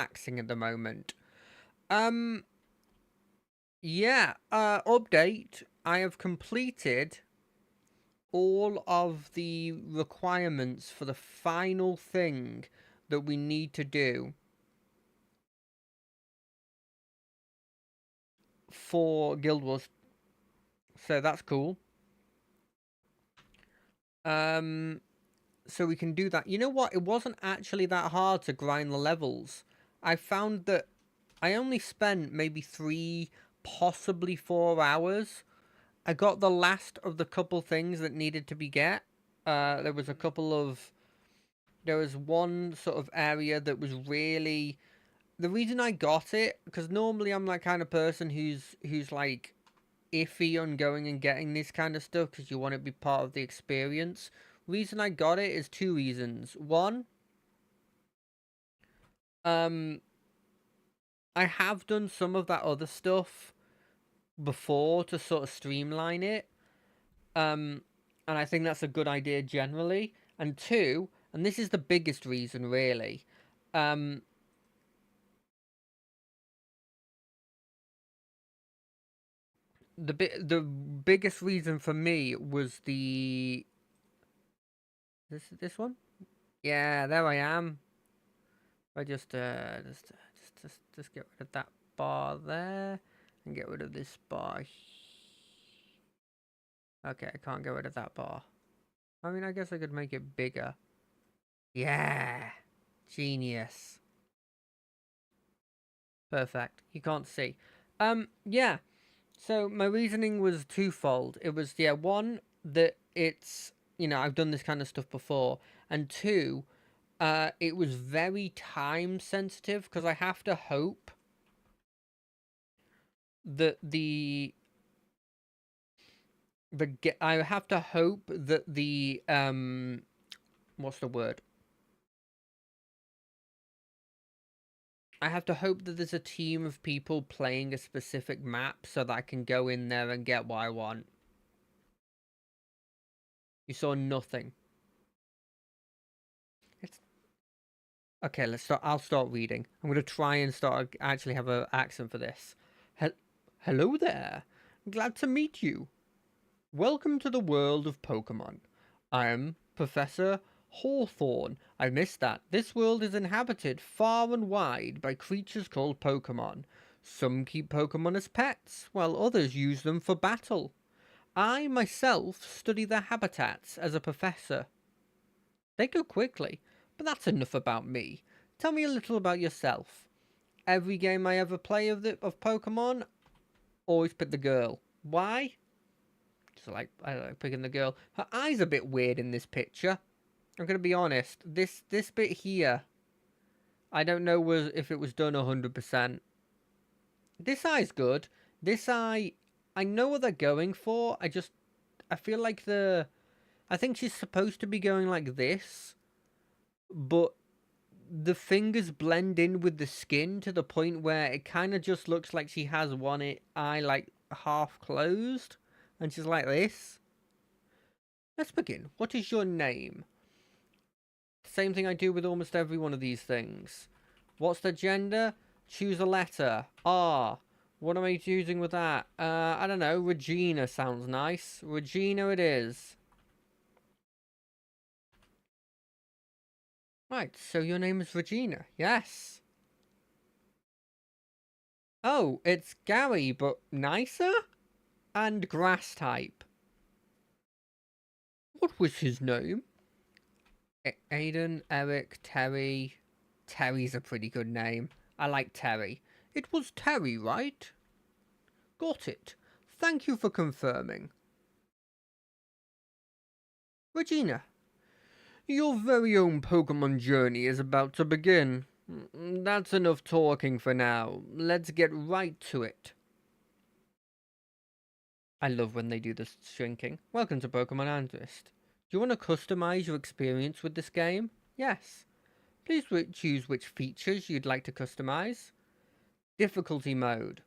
relaxing at the moment. Um, yeah, update. I have completed all of the requirements for the final thing that we need to do for Guild Wars. So that's cool. Um, so we can do that. You know what? It wasn't actually that hard to grind the levels. I found that I only spent maybe 3, possibly 4 hours. I got the last of the couple things that needed to be get. There was a couple of. There was one sort of area that was really. The reason I got it, because normally I'm that kind of person who's like iffy on going and getting this kind of stuff because you want to be part of the experience. Reason I got it is 2 reasons. One, um, I have done some of that other stuff before to sort of streamline it. Um, and I think that's a good idea generally. And two, and this is the biggest reason really, um, the biggest reason for me was this one. Yeah, there I am. I just get rid of that bar there and get rid of this bar. Okay, I can't get rid of that bar. I mean, I guess I could make it bigger. Yeah, genius. Perfect. You can't see. Yeah. So my reasoning was twofold. It was, yeah, one, that it's, I've done this kind of stuff before, and two, it was very time sensitive because I have to hope that I have to hope that what's the word? I have to hope that there's a team of people playing a specific map so that I can go in there and get what I want. You saw nothing. It's okay. Let's start. I'll start reading. I'm gonna try and actually have an accent for this. Hello there. Glad to meet you. Welcome to the world of Pokemon. I am Professor Hawthorne. I missed that. This world is inhabited far and wide by creatures called Pokemon. Some keep Pokemon as pets, while others use them for battle. I myself study their habitats as a professor. They go quickly, but that's enough about me. Tell me a little about yourself. Every game I ever play of Pokemon, always pick the girl. Why? So I like picking the girl. Her eye's a bit weird in this picture. I'm gonna be honest. This bit here, I don't know if it was done 100%. This eye's good. This eye, I know what they're going for. I feel like I think she's supposed to be going like this, but the fingers blend in with the skin to the point where it kind of just looks like she has one eye like half closed, and she's like this. Let's begin. What is your name? Same thing I do with almost every one of these things. What's the gender? Choose a letter. R. What am I choosing with that? I don't know. Regina sounds nice. Regina it is. Right, so your name is Regina. Yes. Oh, it's Gary, but nicer? And grass type. What was his name? Aiden, Eric, Terry. Terry's a pretty good name. I like Terry. It was Terry, right? Got it. Thank you for confirming. Regina, your very own Pokemon journey is about to begin. That's enough talking for now. Let's get right to it. I love when they do this shrinking. Welcome to Pokemon Analyst. Do you want to customize your experience with this game? Yes. Please choose which features you'd like to customize. Difficulty mode.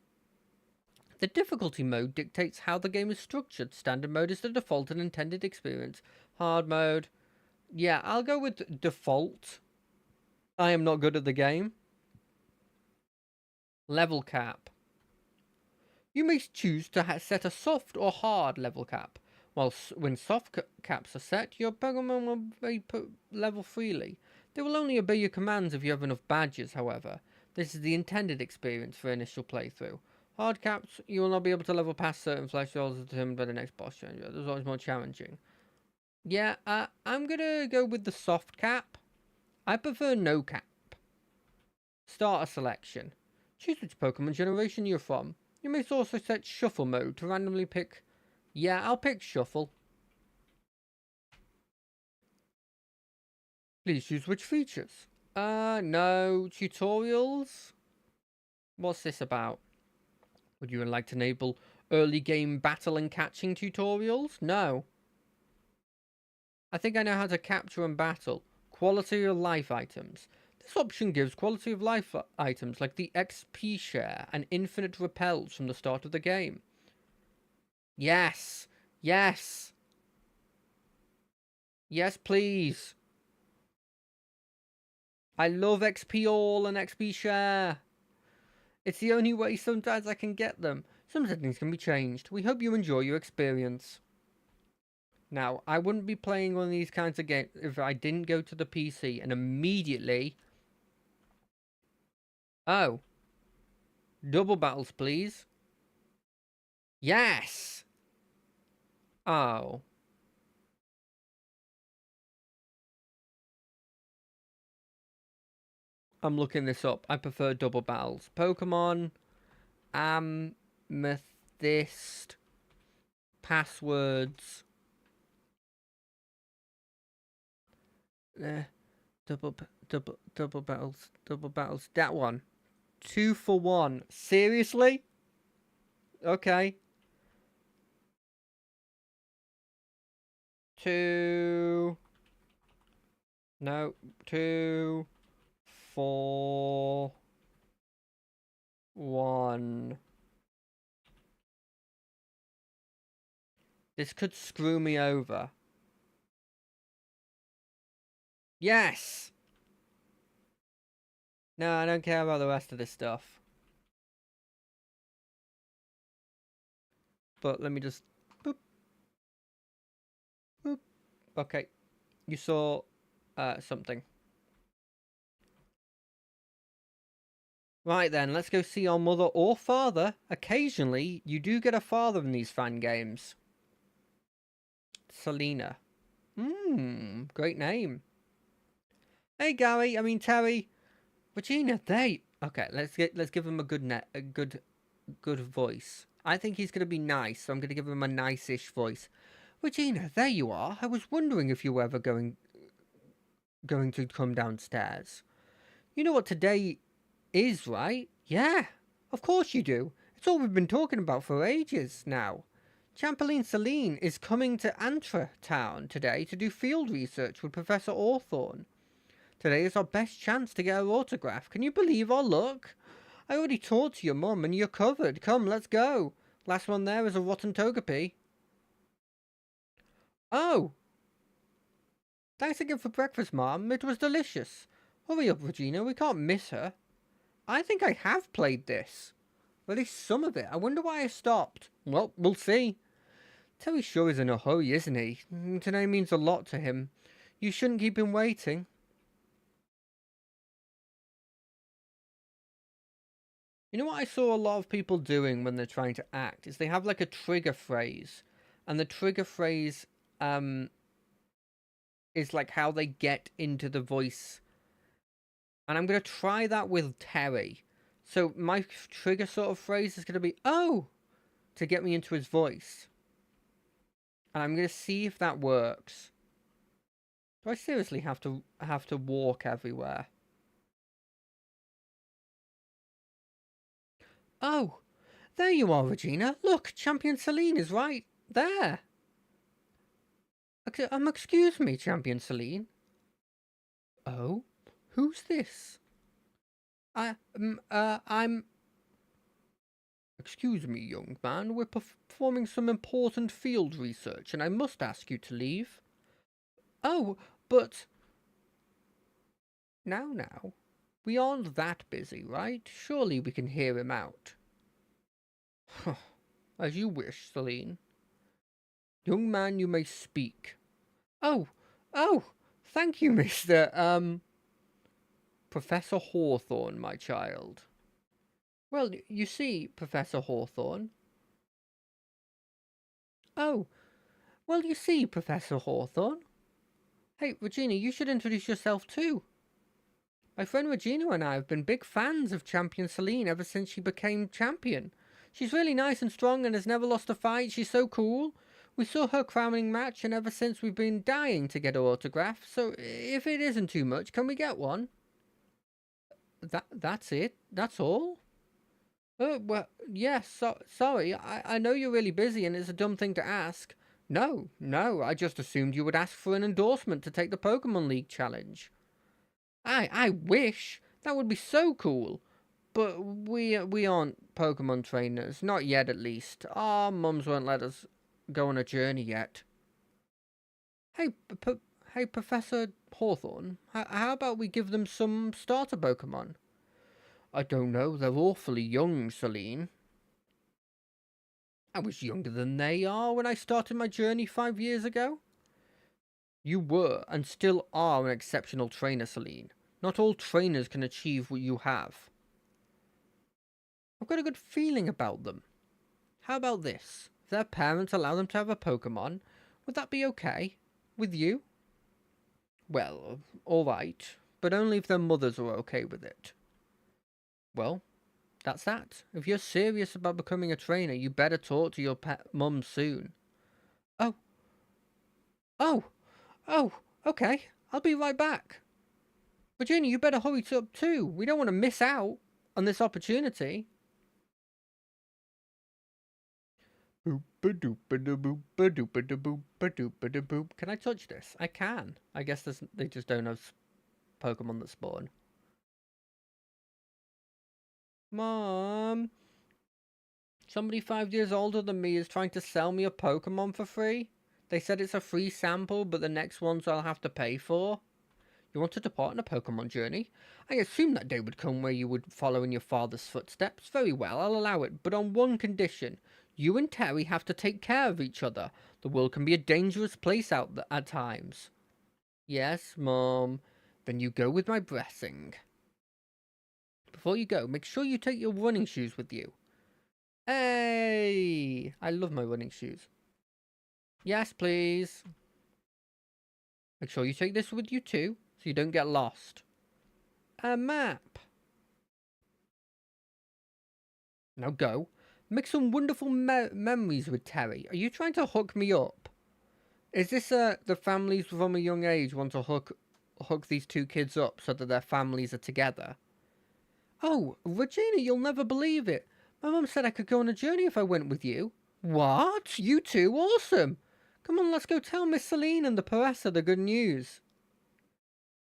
The difficulty mode dictates how the game is structured. Standard mode is the default and intended experience. Hard mode. Yeah, I'll go with default. I am not good at the game. Level cap. You may choose to set a soft or hard level cap. When soft caps are set, your Pokemon will be level freely. They will only obey your commands if you have enough badges, however. This is the intended experience for initial playthrough. Hard caps, you will not be able to level past certain thresholds determined by the next boss changer. There's always more challenging. Yeah, I'm gonna go with the soft cap. I prefer no cap. Starter selection. Choose which Pokemon generation you're from. You may also set Shuffle mode to randomly pick... Yeah, I'll pick Shuffle. Please choose which features. No. Tutorials? What's this about? Would you like to enable early game battle and catching tutorials? No. I think I know how to capture and battle. Quality of life items. This option gives quality of life items like the XP share and infinite repels from the start of the game. Yes! Yes! Yes, please! I love XP all and XP share! It's the only way sometimes I can get them. Some settings can be changed. We hope you enjoy your experience. Now, I wouldn't be playing one of these kinds of games if I didn't go to the PC and immediately... Oh. Double battles, please. Yes! Oh. I'm looking this up. I prefer double battles. Pokemon Amethyst passwords. Double battles. That one. 2 for 1. Seriously? Okay. 2. No. 2. 4. 1. This could screw me over. Yes! No, I don't care about the rest of this stuff. But let me just... Boop. Boop. Okay. You saw something. Right then, let's go see our mother or father. Occasionally, you do get a father in these fan games. Selena. Great name. Hey Gary, Terry. Regina, okay, let's give him a good voice. I think he's gonna be nice, so I'm gonna give him a nice-ish voice. Regina, there you are. I was wondering if you were ever going to come downstairs. You know what today is, right? Yeah, of course you do. It's all we've been talking about for ages now. Chamberlain Celine is coming to Antra Town today to do field research with Professor Orthorn. Today is our best chance to get her autograph. Can you believe our luck? I already talked to your mum and you're covered. Come, let's go. Last one there is a rotten Togepi. Oh! Thanks again for breakfast, Mom. It was delicious. Hurry up, Regina. We can't miss her. I think I have played this. At least some of it. I wonder why I stopped. Well, we'll see. Terry sure is in a hurry, isn't he? Today means a lot to him. You shouldn't keep him waiting. You know what I saw a lot of people doing when they're trying to act is they have like a trigger phrase, and the trigger phrase is like how they get into the voice. And I'm gonna try that with Terry. So my trigger sort of phrase is gonna be "oh" to get me into his voice, and I'm gonna see if that works. Do I seriously have to walk everywhere? Oh, there you are, Regina. Look, Champion Celine is right there. Excuse me, Champion Celine. Oh, who's this? I'm... Excuse me, young man. We're performing some important field research, and I must ask you to leave. Oh, but... Now. We aren't that busy, right? Surely we can hear him out. As you wish, Celine. Young man, you may speak. Oh, oh, thank you, Professor Hawthorne, my child. Well, you see, Professor Hawthorne. Oh, well, you see, Professor Hawthorne. Hey, Regina, you should introduce yourself too. My friend Regina and I have been big fans of Champion Celine ever since she became champion. She's really nice and strong and has never lost a fight. She's so cool. We saw her crowning match, and ever since we've been dying to get her autograph. So if it isn't too much, can we get one? That's it. That's all. Well, yes. Sorry. I know you're really busy, and it's a dumb thing to ask. No. I just assumed you would ask for an endorsement to take the Pokemon League challenge. I wish that would be so cool. But we aren't Pokemon trainers, not yet at least. Our mums won't let us go on a journey yet. Hey, hey, Professor Hawthorne, how about we give them some starter Pokemon? I don't know, they're awfully young, Celine. I was younger than they are when I started my journey 5 years ago. You were, and still are, an exceptional trainer, Celine. Not all trainers can achieve what you have. I've got a good feeling about them. How about this? If their parents allow them to have a Pokemon, would that be okay? With you? Well, alright, but only if their mothers are okay with it. Well, that's that. If you're serious about becoming a trainer, you better talk to your mum soon. Oh, oh, oh, okay. I'll be right back. Virginia, you better hurry up too. We don't want to miss out on this opportunity. Can I touch this? I can. I guess they just don't have Pokemon that spawn. Mom, somebody 5 years older than me is trying to sell me a Pokemon for free. They said it's a free sample, but the next ones I'll have to pay for. You want to depart on a Pokemon journey? I assume that day would come where you would follow in your father's footsteps. Very well, I'll allow it, but on one condition. You and Terry have to take care of each other. The world can be a dangerous place at times. Yes, Mom. Then you go with my blessing. Before you go, make sure you take your running shoes with you. Hey! I love my running shoes. Yes, please. Make sure you take this with you too, so you don't get lost. A map. Now go. Make some wonderful memories with Terry. Are you trying to hook me up? Is this the families from a young age want to hook these two kids up so that their families are together? Oh, Regina, you'll never believe it. My mum said I could go on a journey if I went with you. What? You two? Awesome. Come on, let's go tell Miss Celine and the Professor the good news.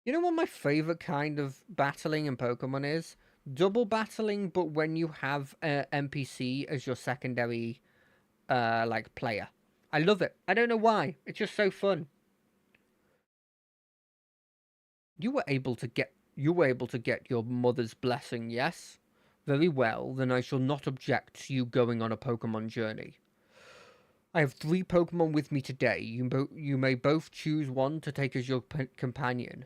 You know what my favourite kind of battling in Pokemon is? Double battling, but when you have an NPC as your secondary, player. I love it. I don't know why. It's just so fun. You were able to get your mother's blessing, yes? Very well, then I shall not object to you going on a Pokemon journey. I have 3 Pokemon with me today. You may both choose one to take as your companion.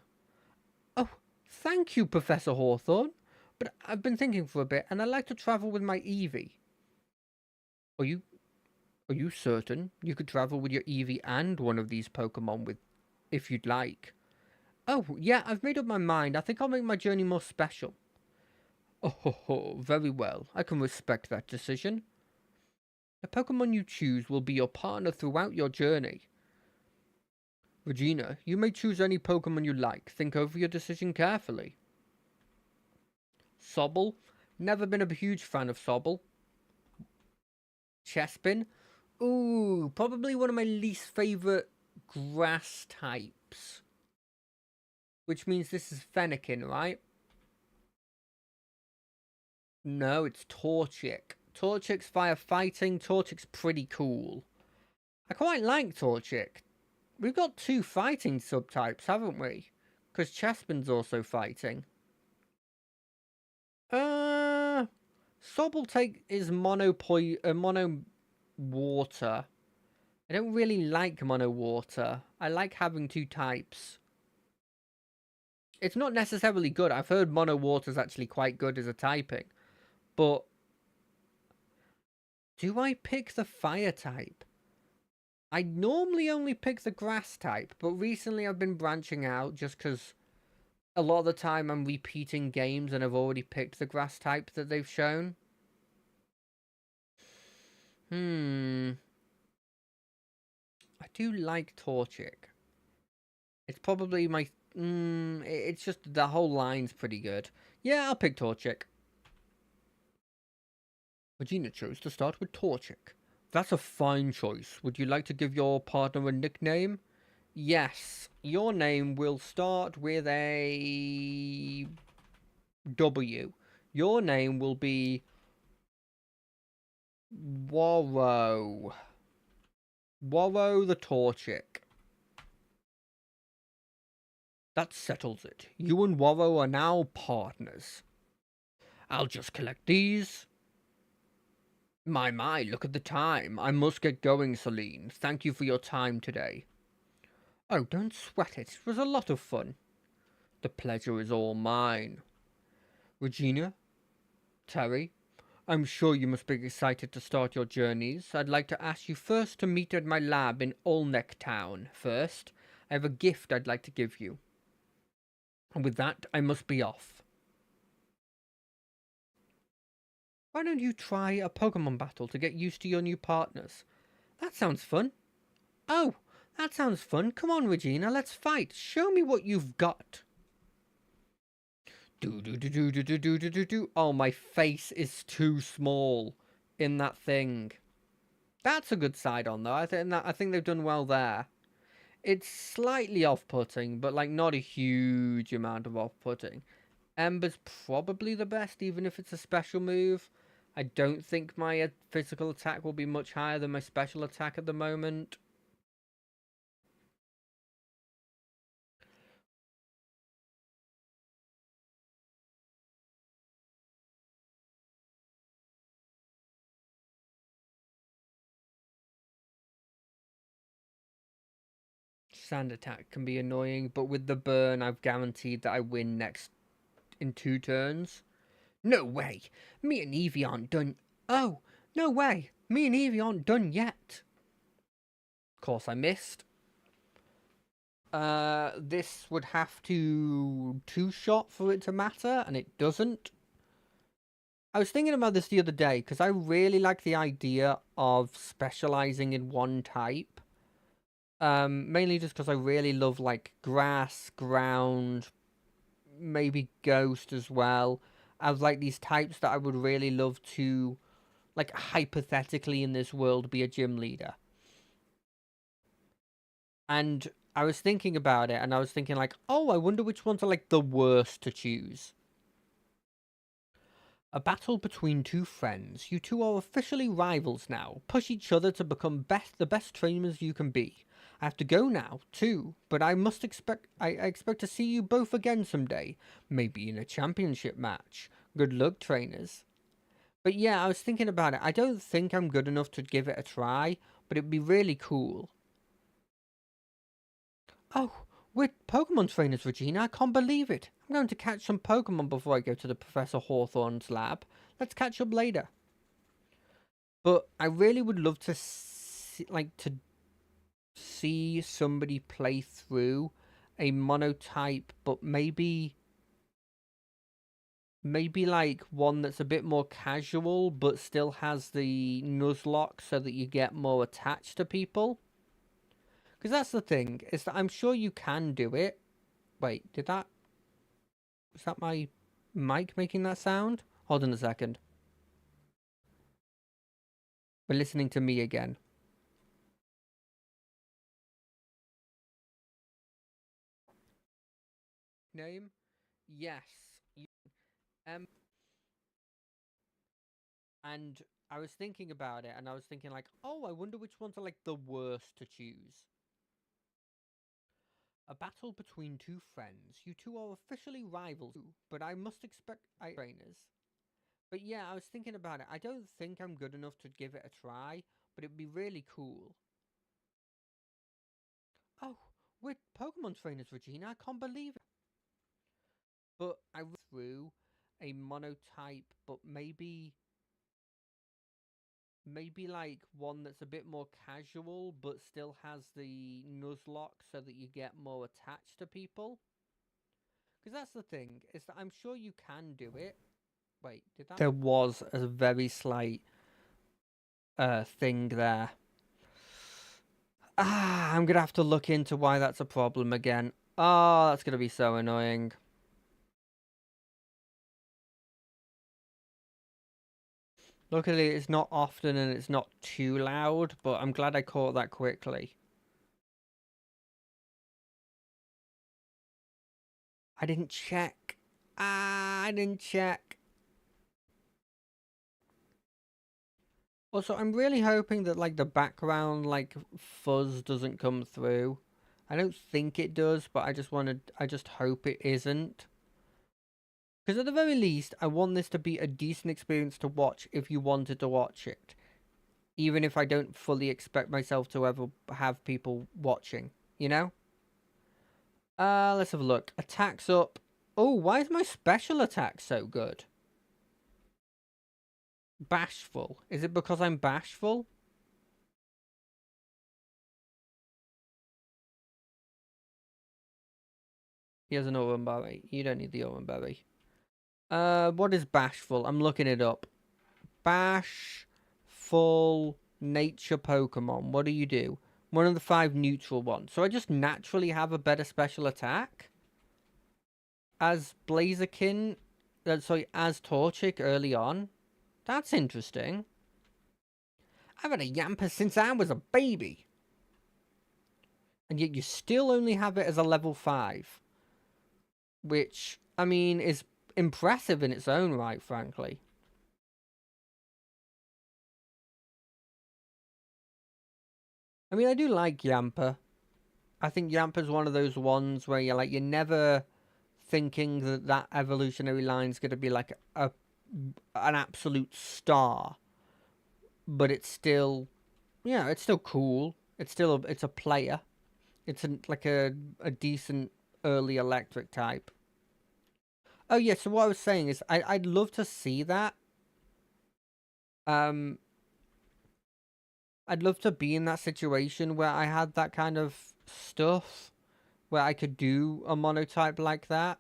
Oh, thank you, Professor Hawthorne. But I've been thinking for a bit, and I'd like to travel with my Eevee. Are you certain you could travel with your Eevee and one of these Pokemon if you'd like? Oh, yeah, I've made up my mind. I think I'll make my journey more special. Oh, very well. I can respect that decision. The Pokemon you choose will be your partner throughout your journey. Regina, you may choose any Pokemon you like. Think over your decision carefully. Sobble? Never been a huge fan of Sobble. Chespin? Ooh, probably one of my least favourite grass types. Which means this is Fennekin, right? No, it's Torchic. Torchic's firefighting. Torchic's pretty cool. I quite like Torchic. We've got 2 fighting subtypes, haven't we? Because Chespin's also fighting. Uh, Sobble take is mono water. I don't really like mono water. I like having two types. It's not necessarily good. I've heard mono water is actually quite good as a typing. But do I pick the fire type? I normally only pick the grass type, but recently I've been branching out just because a lot of the time I'm repeating games and I've already picked the grass type that they've shown. I do like Torchic. It's probably my... it's just the whole line's pretty good. Yeah, I'll pick Torchic. Regina chose to start with Torchic. That's a fine choice. Would you like to give your partner a nickname? Yes. Your name will start with a W. Your name will be Warrow. Warrow the Torchic. That settles it. You and Warrow are now partners. I'll just collect these. My, look at the time. I must get going, Celine. Thank you for your time today. Oh, don't sweat it. It was a lot of fun. The pleasure is all mine. Regina? Terry? I'm sure you must be excited to start your journeys. I'd like to ask you first to meet at my lab in Olnek Town. First, I have a gift I'd like to give you. And with that, I must be off. Why don't you try a Pokemon battle to get used to your new partners? That sounds fun. Oh, that sounds fun. Come on, Regina, let's fight. Show me what you've got. Do do do do do do do do do do. Oh, my face is too small in that thing. That's a good side on though. I think they've done well there. It's slightly off-putting, but like not a huge amount of off-putting. Ember's probably the best, even if it's a special move. I don't think my physical attack will be much higher than my special attack at the moment. Sand attack can be annoying, but with the burn, I've guaranteed that I win next in 2 turns. No way! Me and Eevee aren't done. Oh, no way! Me and Eevee aren't done yet. Of course, I missed. This would have to two-shot for it to matter, and it doesn't. I was thinking about this the other day, because I really like the idea of specializing in one type. Mainly just because I really love, like, grass, ground, maybe ghost as well. As, like, these types that I would really love to, like, hypothetically in this world be a gym leader. And I was thinking about it, and I was thinking, like, oh, I wonder which ones are, like, the worst to choose. A battle between two friends. You two are officially rivals now. Push each other to become the best trainers you can be. I have to go now, too, but I expect to see you both again someday. Maybe in a championship match. Good luck, trainers. But yeah, I was thinking about it. I don't think I'm good enough to give it a try, but it'd be really cool. Oh, we're Pokemon trainers, Regina. I can't believe it. I'm going to catch some Pokemon before I go to the Professor Hawthorne's lab. Let's catch up later. But I really would love to see somebody play through a monotype, but maybe like one that's a bit more casual, but still has the Nuzlocke so that you get more attached to people. Because that's the thing, is that I'm sure you can do it. Wait, was that my mic making that sound? Hold on a second. We're listening to me again. Name? Yes. Um, and I was thinking about it, and I was thinking like, oh, I wonder which ones are like the worst to choose. A battle between two friends. You two are officially rivals, but I must expect trainers. But yeah, I was thinking about it. I don't think I'm good enough to give it a try, but it'd be really cool. Oh, we're Pokemon trainers, Regina. I can't believe it. But I went through a monotype, but maybe like one that's a bit more casual, but still has the Nuzlocke so that you get more attached to people. Because that's the thing, is that I'm sure you can do it. Wait, did that? There was a very slight thing there. I'm gonna have to look into why that's a problem again. Oh, that's gonna be so annoying. Luckily, it's not often and it's not too loud, but I'm glad I caught that quickly. I didn't check. I didn't check. Also, I'm really hoping that like the background like fuzz doesn't come through. I don't think it does, but I just hope it isn't. Because at the very least, I want this to be a decent experience to watch if you wanted to watch it. Even if I don't fully expect myself to ever have people watching, you know? Let's have a look. Attacks up. Oh, why is my special attack so good? Bashful. Is it because I'm bashful? He has an Aurum Berry. You don't need the Aurum Berry. What is bashful? I'm looking it up. Bashful nature Pokemon. What do you do? One of the 5 neutral ones. So I just naturally have a better special attack? As Blaziken, sorry, as Torchic early on. That's interesting. I've had a Yamper since I was a baby. And yet you still only have it as a level 5. Which, I mean, is impressive in its own right, frankly. I mean, I do like Yamper. I think Yamper's one of those ones where you're never thinking that that evolutionary line's going to be like an absolute star, but it's still, yeah, it's still cool. It's a player. It's like a decent early electric type. Oh yeah, so what I was saying is I'd love to see that. Um, I'd love to be in that situation where I had that kind of stuff where I could do a monotype like that.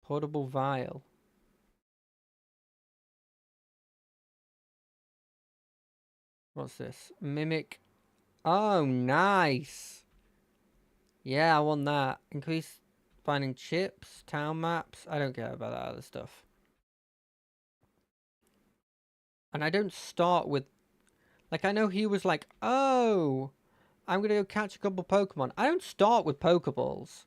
Portable vial. What's this? Mimic. Oh, nice. Yeah, I want that. Increase finding chips, town maps. I don't care about that other stuff. And I don't start with... Like, I know he was like, oh, I'm going to go catch a couple Pokemon. I don't start with Pokeballs.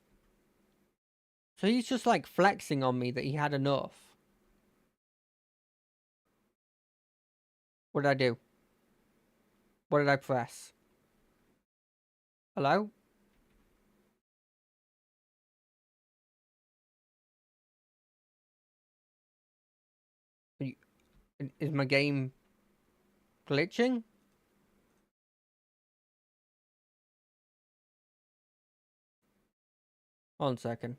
So he's just, like, flexing on me that he had enough. What did I do? What did I press? Hello? Is my game glitching? 1 second.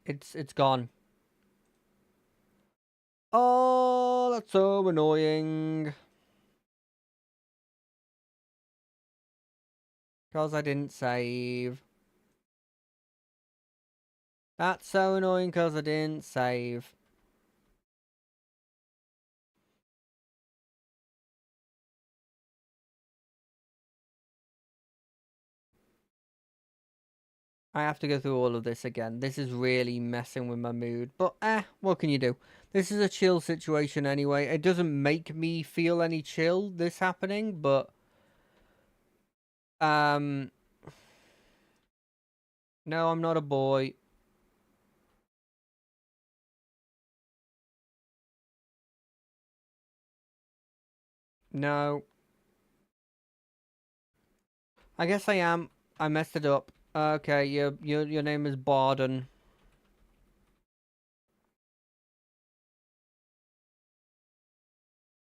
It's gone. Oh, that's so annoying. Because I didn't save. That's so annoying because I didn't save. I have to go through all of this again. This is really messing with my mood. But, what can you do? This is a chill situation anyway. It doesn't make me feel any chill, this happening, but... No, I'm not a boy. No. I guess I am. I messed it up. Okay, your name is Barden.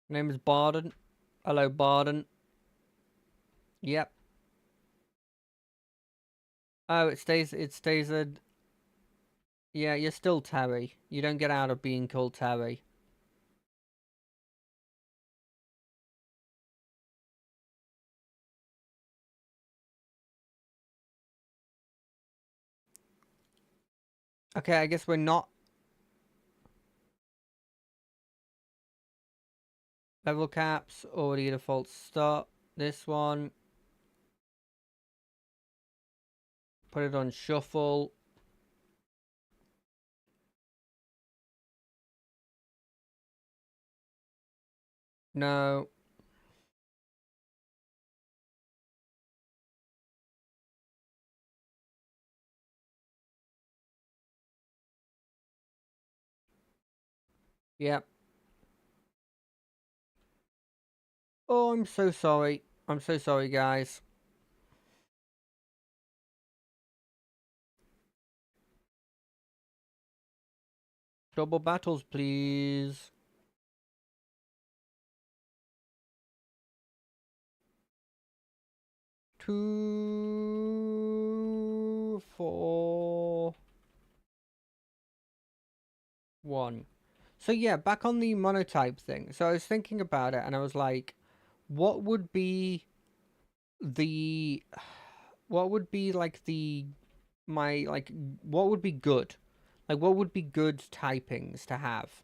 Name is Barden. Hello, Barden. Yep. Oh, it stays a. Yeah, you're still Terry. You don't get out of being called Terry. Okay, I guess we're not level caps. Already default start. This one. Put it on shuffle. No. Yep. Oh, I'm so sorry. I'm so sorry, guys. Double battles, please. 2, 4, 1. So yeah, back on the monotype thing. So I was thinking about it, and I was like, what would be the, what would be like the my like what would be good, like what would be good typings to have?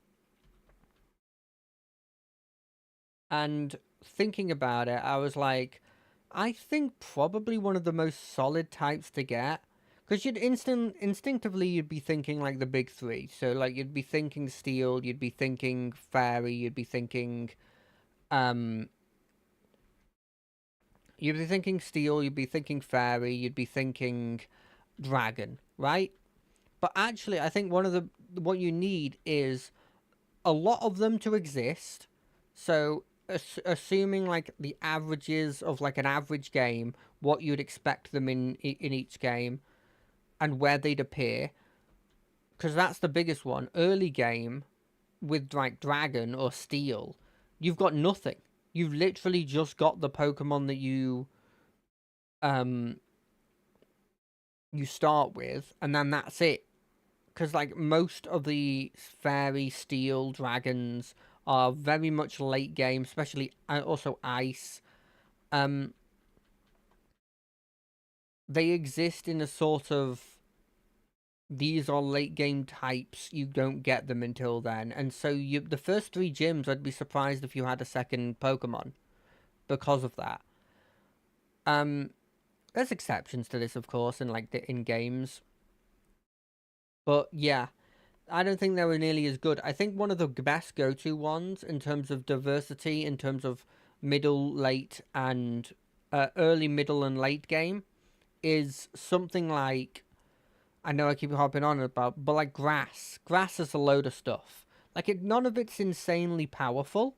And thinking about it, I was like, I think probably one of the most solid types to get, because instinctively you'd be thinking like the big three. So like you'd be thinking steel, you'd be thinking fairy, um, you'd be thinking steel, you'd be thinking fairy, you'd be thinking dragon, right? But actually, I think one of the what you need is a lot of them to exist. So, assuming like the averages of like an average game, what you'd expect them in each game, and where they'd appear, because that's the biggest one. Early game with like Dragon or Steel, you've got nothing. You've literally just got the Pokemon that um you start with, and then that's it. Because like most of the fairy steel dragons are very much late game, especially also ice. Um, they exist in a sort of, these are late game types. You don't get them until then, and so you the first three gyms, I'd be surprised if you had a second Pokemon because of that. Um, there's exceptions to this, of course, in like in games, but yeah, I don't think they were nearly as good. I think one of the best go-to ones in terms of diversity, in terms of middle, late, and early, middle, and late game, is something like, I know I keep hopping on about, but like grass. Grass is a load of stuff. Like none of it's insanely powerful,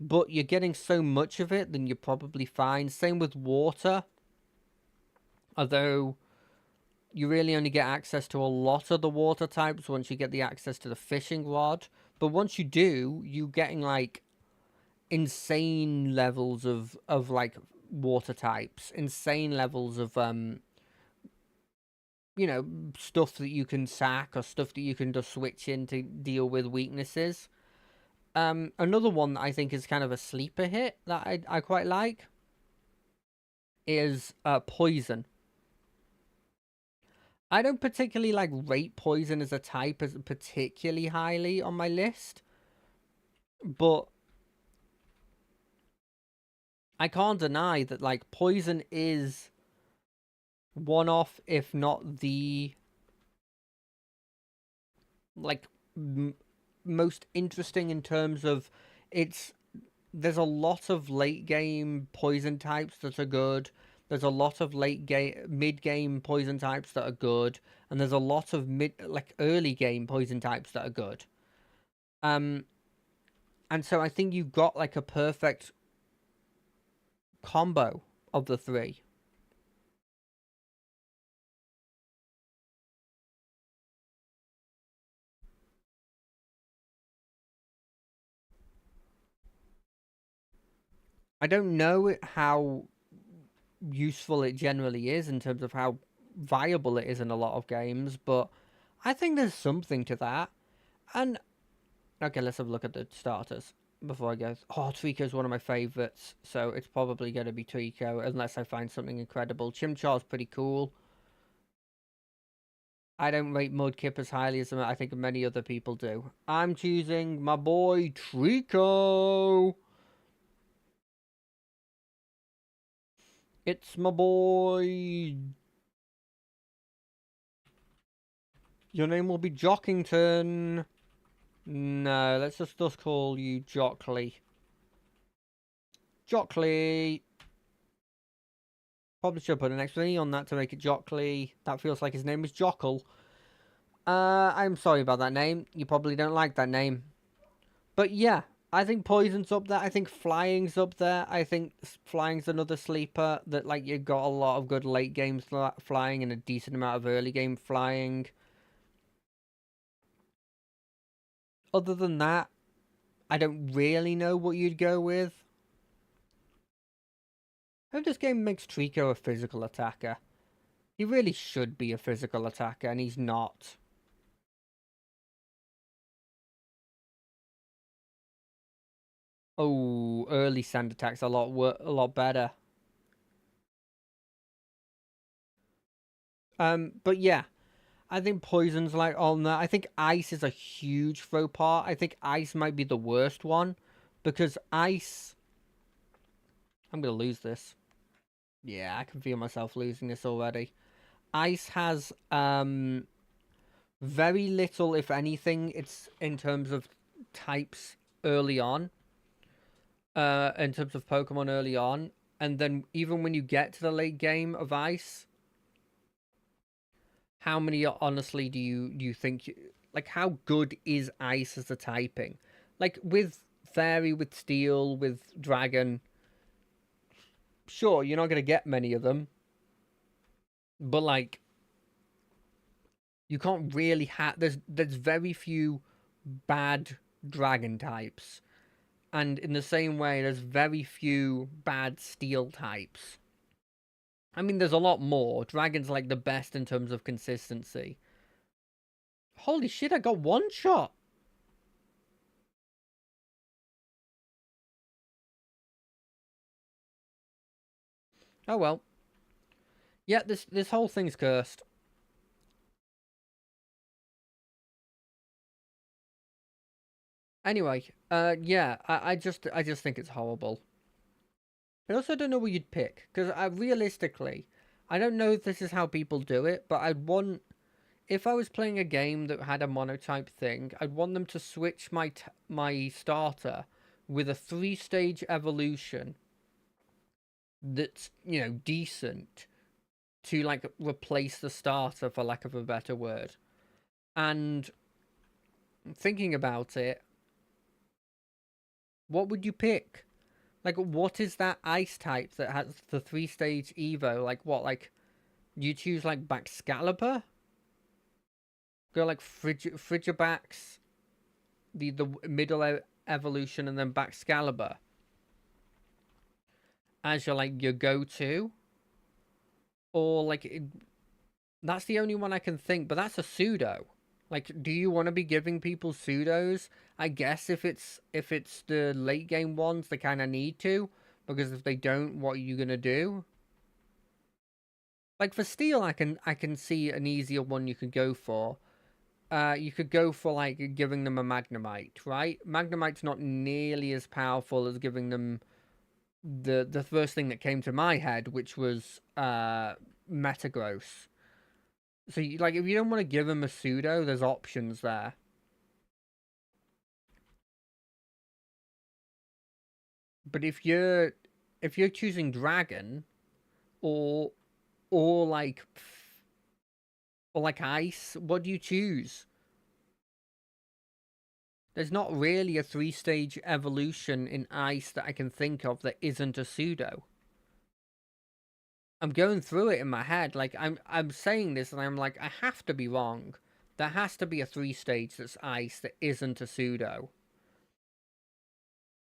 but you're getting so much of it, then you're probably fine. Same with water, although you really only get access to a lot of the water types once you get the access to the fishing rod. But once you do, you getting like insane levels of like water types, insane levels of you know, stuff that you can sack or stuff that you can just switch in to deal with weaknesses. Another one that I think is kind of a sleeper hit that I quite like is poison. I don't particularly like rate poison as a type as particularly highly on my list, but I can't deny that like poison is one off, if not the like most interesting in terms of its. There's a lot of late game poison types that are good. There's a lot of mid game poison types that are good, and there's a lot of early game poison types that are good. Um, and so I think you got like a perfect combo of the three. I don't know how useful it generally is in terms of how viable it is in a lot of games, but I think there's something to that. And okay, let's have a look at the starters before I go. Oh, Trico is one of my favourites, so it's probably going to be Trico unless I find something incredible. Chimchar's pretty cool. I don't rate Mudkip as highly as I think many other people do. I'm choosing my boy Trico. It's my boy. Your name will be Jockington. No, let's just call you Jockley. Jockley. Probably should put an extra E on that to make it Jockley. That feels like his name is Jockle. I'm sorry about that name. You probably don't like that name. But yeah, I think Poison's up there. I think Flying's up there. I think Flying's another sleeper that, like, you've got a lot of good late game flying and a decent amount of early game flying. Other than that, I don't really know what you'd go with. I hope this game makes Trico a physical attacker. He really should be a physical attacker, and he's not. Oh, early sand attack's a lot better. But yeah, I think poison's like on there. I think ice is a huge faux pas. I think ice might be the worst one because ice. I'm gonna lose this. Yeah, I can feel myself losing this already. Ice has very little, if anything, it's in terms of types early on. In terms of Pokemon early on, and then even when you get to the late game of Ice, how many honestly do you think like how good is Ice as a typing? Like with Fairy, with Steel, with Dragon, sure you're not gonna get many of them, but like you can't really have. There's very few bad Dragon types, and in the same way, there's very few bad Steel types. I mean, there's a lot more. Dragon's like the best in terms of consistency. Holy shit, I got one shot. Oh well. Yeah, this whole thing's cursed. Anyway, yeah, I just think it's horrible. I also don't know what you'd pick because I realistically, I don't know if this is how people do it, but I'd want if I was playing a game that had a monotype thing, I'd want them to switch my starter with a 3-stage evolution that's decent to like replace the starter for lack of a better word. And thinking about it, what would you pick? Like what is that ice type that has the 3-stage evo? Like what? Like you choose like Baxcalibur? Go like Frigibax, the middle evolution, and then Baxcalibur as your like your go-to, or like that's the only one I can think, but that's a pseudo. Like, do you want to be giving people pseudos? I guess if it's the late game ones, they kind of need to, because if they don't, what are you gonna do? Like for steel, I can see an easier one you could go for. You could go for like giving them a Magnemite, right? Magnemite's not nearly as powerful as giving them the first thing that came to my head, which was Metagross. So, like, if you don't want to give him a pseudo, there's options there. But if you're choosing dragon or or like or like ice, what do you choose? There's not really a 3-stage evolution in ice that I can think of that isn't a pseudo. I'm going through it in my head, like I'm saying this and I'm like I have to be wrong. There has to be a 3-stage that's ice that isn't a pseudo.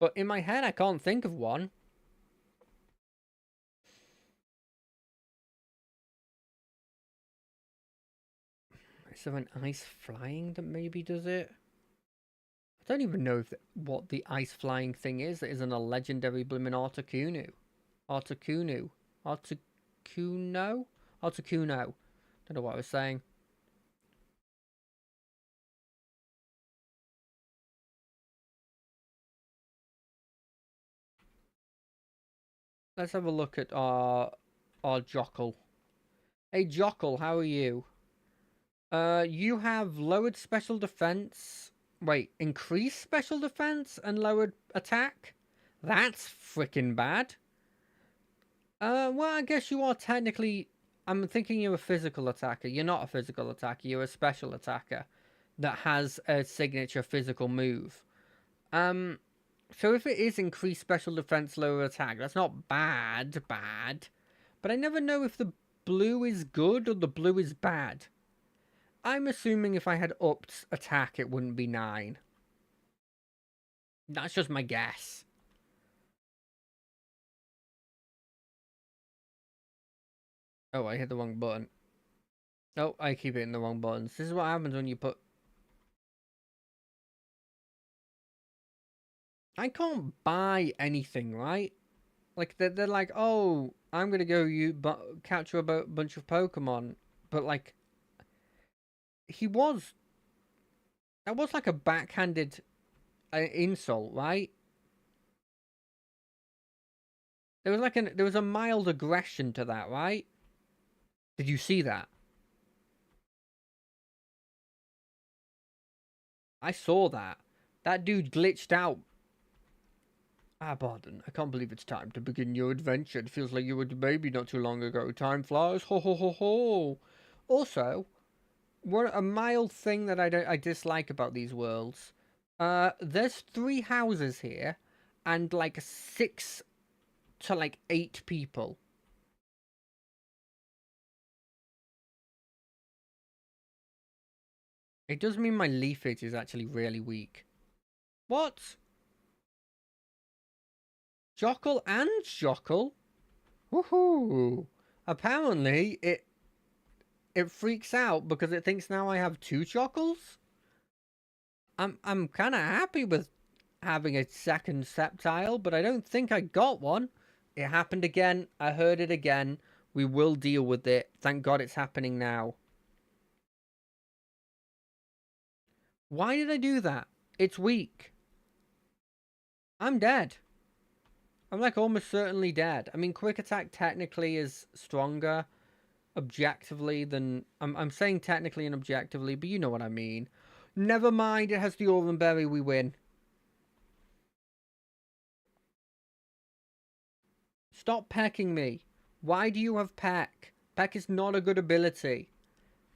But in my head I can't think of one. Is there an ice flying that maybe does it? I don't even know what the ice flying thing is that isn't a legendary blimmin' Articuno. Articuno. Articuno? Articuno. Don't know what I was saying. Let's have a look at our Jockle. Hey Jockle, how are you? You have lowered special defense. Wait, increased special defense and lowered attack? That's freaking bad. Well, I guess you are technically. I'm thinking you're a physical attacker. You're not a physical attacker. You're a special attacker that has a signature physical move. So if it is increased special defense, lower attack, that's not bad. But I never know if the blue is good or the blue is bad. I'm assuming if I had upped attack, it wouldn't be 9. That's just my guess. Oh, I hit the wrong button. Oh, I keep hitting the wrong buttons. This is what happens when you put... I can't buy anything, right? Like, they're like, oh, I'm going to go capture a bunch of Pokemon. But, like, that was like a backhanded insult, right? There was a mild aggression to that, right? Did you see that? I saw that. That dude glitched out. Ah, pardon. I can't believe it's time to begin your adventure. It feels like you were a baby not too long ago. Time flies. Ho ho ho ho. Also, what a mild thing that I dislike about these worlds. There's 3 houses here, and like 6 to like 8 people. It does mean my leafage is actually really weak. What? Jockle and Jockle? Woohoo! Apparently, it freaks out because it thinks now I have 2 Jockles. I'm kind of happy with having a second Sceptile, but I don't think I got one. It happened again. I heard it again. We will deal with it. Thank God it's happening now. Why did I do that? It's weak. I'm dead. I'm like almost certainly dead. I mean, Quick Attack technically is stronger objectively than... I'm saying technically and objectively, but you know what I mean. Never mind, it has the Aurum Berry, we win. Stop pecking me. Why do you have peck? Peck is not a good ability.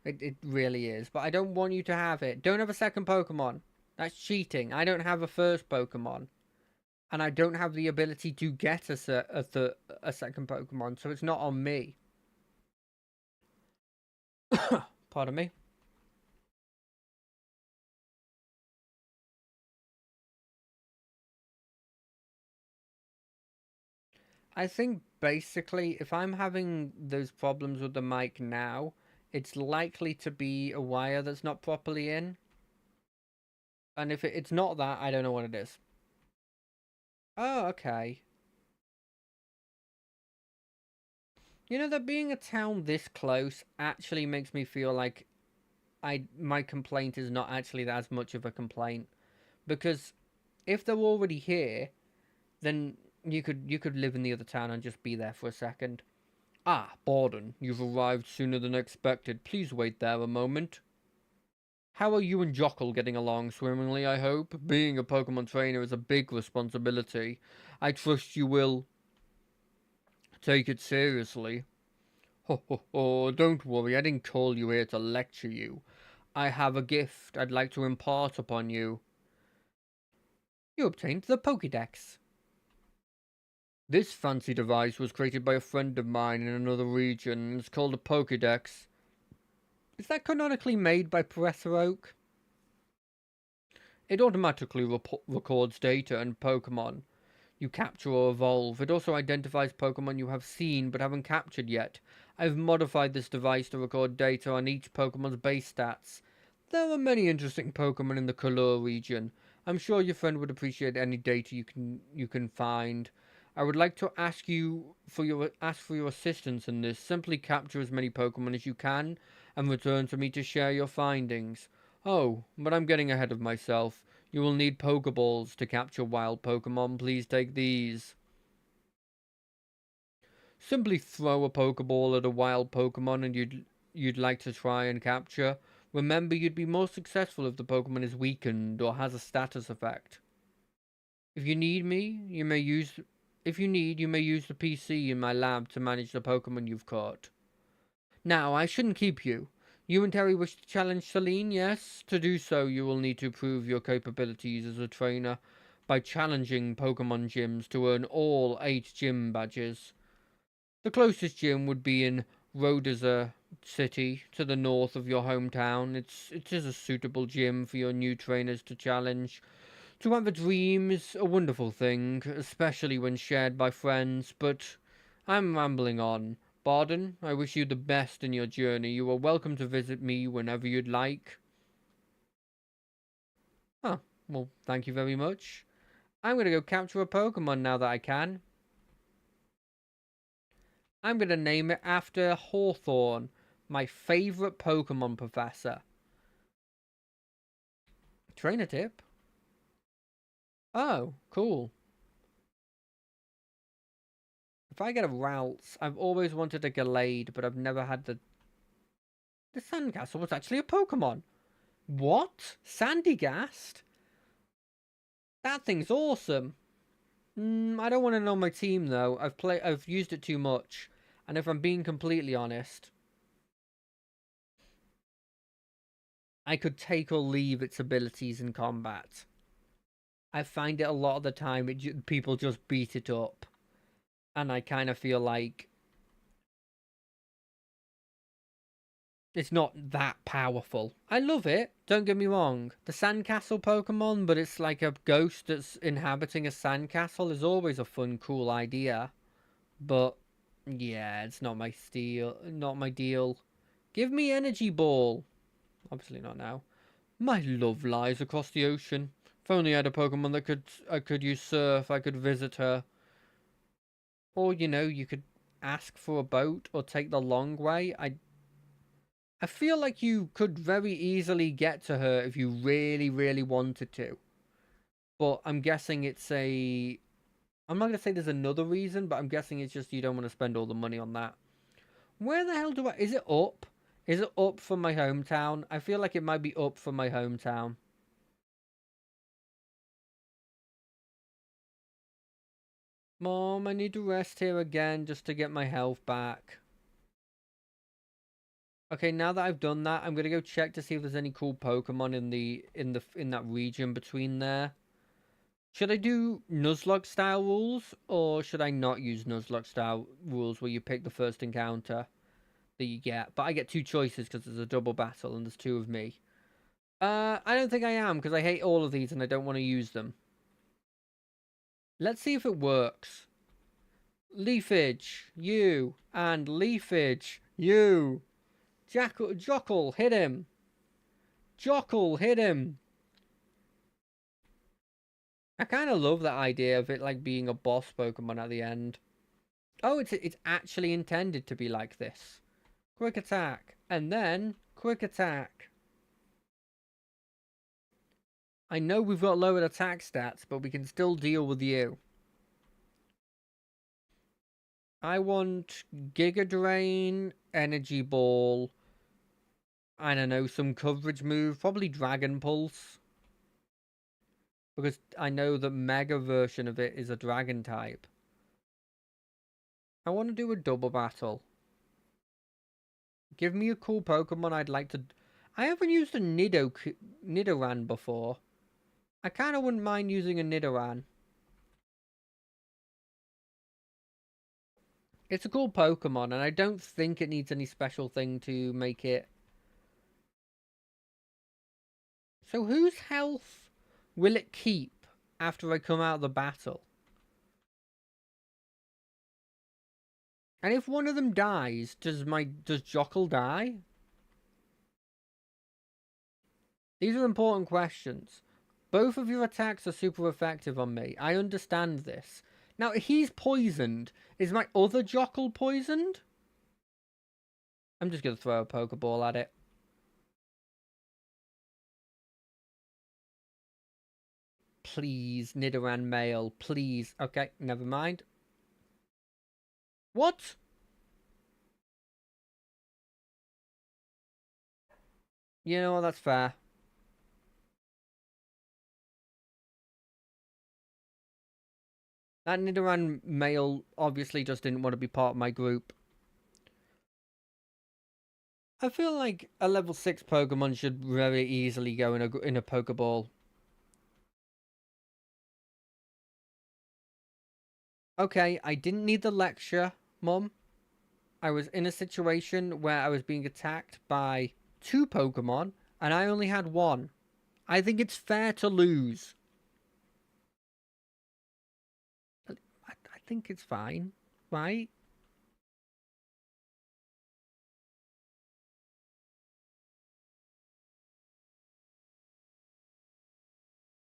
It really is, but I don't want you to have it. Don't have a second Pokemon. That's cheating. I don't have a first Pokemon. And I don't have the ability to get a second Pokemon, so it's not on me. Pardon me. I think basically, if I'm having those problems with the mic now, it's likely to be a wire that's not properly in. And if it's not that, I don't know what it is. Oh, okay. You know, that being a town this close actually makes me feel like my complaint is not actually as much of a complaint. Because if they're already here, then you could live in the other town and just be there for a second. Ah, Borden, you've arrived sooner than expected. Please wait there a moment. How are you and Jockle getting along swimmingly, I hope? Being a Pokemon trainer is a big responsibility. I trust you will take it seriously. Ho ho ho, don't worry, I didn't call you here to lecture you. I have a gift I'd like to impart upon you. You obtained the Pokédex. This fancy device was created by a friend of mine in another region. It's called a Pokédex. Is that canonically made by Professor Oak? It automatically records data and Pokemon. you capture or evolve. It also identifies Pokemon you have seen but haven't captured yet. I've modified this device to record data on each Pokemon's base stats. There are many interesting Pokemon in the Kalur region. I'm sure your friend would appreciate any data you can find. I would like to ask for your assistance in this. Simply capture as many Pokemon as you can and return to me to share your findings. Oh, but I'm getting ahead of myself. You will need Pokeballs to capture wild Pokemon. Please take these. Simply throw a Pokeball at a wild Pokemon and you'd like to try and capture. Remember, you'd be more successful if the Pokemon is weakened or has a status effect. If you need me, you may use the PC in my lab to manage the Pokemon you've caught. Now, I shouldn't keep you. You and Terry wish to challenge Celine, yes? To do so, you will need to prove your capabilities as a trainer by challenging Pokemon gyms to earn all 8 gym badges. The closest gym would be in Rhodesia City, to the north of your hometown. It is a suitable gym for your new trainers to challenge. To have a dream is a wonderful thing, especially when shared by friends, but I'm rambling on. Barden, I wish you the best in your journey. You are welcome to visit me whenever you'd like. Oh, well, thank you very much. I'm gonna go capture a Pokemon now that I can. I'm gonna name it after Hawthorne, my favourite Pokemon professor. Trainer tip? Oh, cool. If I get a Ralts, I've always wanted a Gallade, but I've never had the... The Sandcastle was actually a Pokemon. What? Sandygast? That thing's awesome. I don't want to know my team though. I've used it too much. And if I'm being completely honest, I could take or leave its abilities in combat. I find it a lot of the time people just beat it up. And I kind of feel like it's not that powerful. I love it, don't get me wrong. The sandcastle Pokemon, but it's like a ghost that's inhabiting a sandcastle is always a fun, cool idea. But yeah, it's not my deal. Give me Energy Ball. Obviously not now. My love lies across the ocean. If only I had a Pokemon that I could use surf, I could visit her. Or you could ask for a boat or take the long way. I feel like you could very easily get to her if you really, really wanted to. But I'm guessing it's a... I'm not going to say there's another reason, but I'm guessing it's just you don't want to spend all the money on that. Where the hell do I... Is it up? Is it up from my hometown? I feel like it might be up from my hometown. Mom, I need to rest here again just to get my health back. Okay, now that I've done that, I'm gonna go check to see if there's any cool Pokemon in that region between there. Should I do Nuzlocke style rules, or should I not use Nuzlocke style rules where you pick the first encounter that you get? But I get 2 choices because there's a double battle and there's 2 of me. I don't think I am because I hate all of these and I don't want to use them. Let's see if it works. Leafage, you, and Leafage, you. Jockle, hit him. Jockle, hit him. I kind of love that idea of it like being a boss Pokemon at the end. Oh, it's actually intended to be like this. Quick attack, and then quick attack. I know we've got lowered attack stats, but we can still deal with you. I want Giga Drain, Energy Ball, I don't know, some coverage move, probably Dragon Pulse. Because I know the Mega version of it is a Dragon type. I want to do a double battle. Give me a cool Pokemon I'd like to... I haven't used a Nidoran before. I kind of wouldn't mind using a Nidoran. It's a cool Pokemon, and I don't think it needs any special thing to make it... So whose health will it keep after I come out of the battle? And if one of them dies, does Jockle die? These are important questions. Both of your attacks are super effective on me. I understand this. Now, he's poisoned. Is my other Jockle poisoned? I'm just going to throw a Pokeball at it. Please, Nidoran male, please. Okay, never mind. What? You know what, that's fair. That Nidoran male obviously just didn't want to be part of my group. I feel like a level 6 Pokemon should very easily go in a Pokeball. Okay, I didn't need the lecture, Mum. I was in a situation where I was being attacked by 2 Pokemon, and I only had 1. I think it's fair to lose. I think it's fine, right?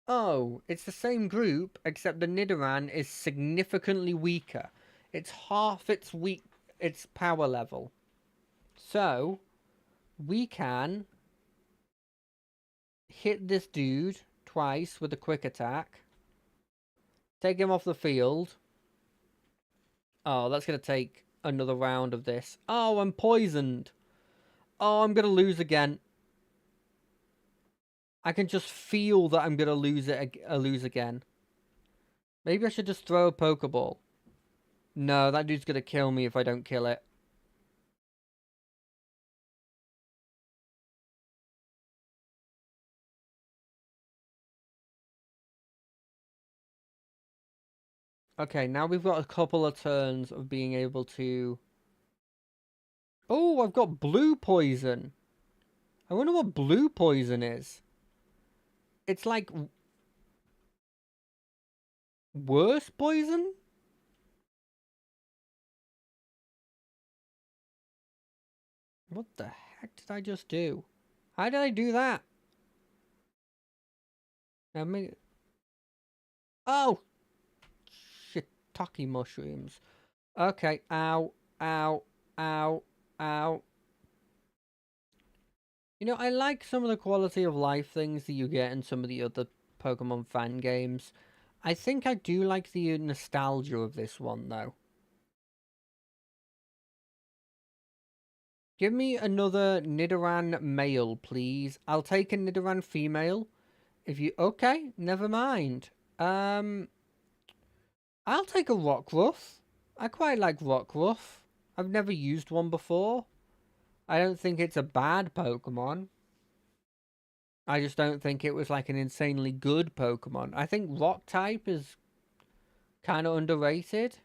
Oh, it's the same group, except the Nidoran is significantly weaker. It's half its power level. So, we can hit this dude twice with a quick attack. Take him off the field. Oh, that's going to take another round of this. Oh, I'm poisoned. Oh, I'm going to lose again. I can just feel that I'm going to lose again. Maybe I should just throw a Pokeball. No, that dude's going to kill me if I don't kill it. Okay, now we've got a couple of turns of being able to... Oh, I've got blue poison. I wonder what blue poison is. It's like... worse poison? What the heck did I just do? How did I do that? Oh! Shiitake mushrooms. Okay, ow, ow, ow, ow. You know, I like some of the quality of life things that you get in some of the other Pokemon fan games. I think I do like the nostalgia of this one, though. Give me another Nidoran male, please. I'll take a Nidoran female. If you... Okay, never mind. I'll take a Rockruff. I quite like Rockruff. I've never used one before. I don't think it's a bad Pokemon. I just don't think it was like an insanely good Pokemon. I think Rock type is kind of underrated.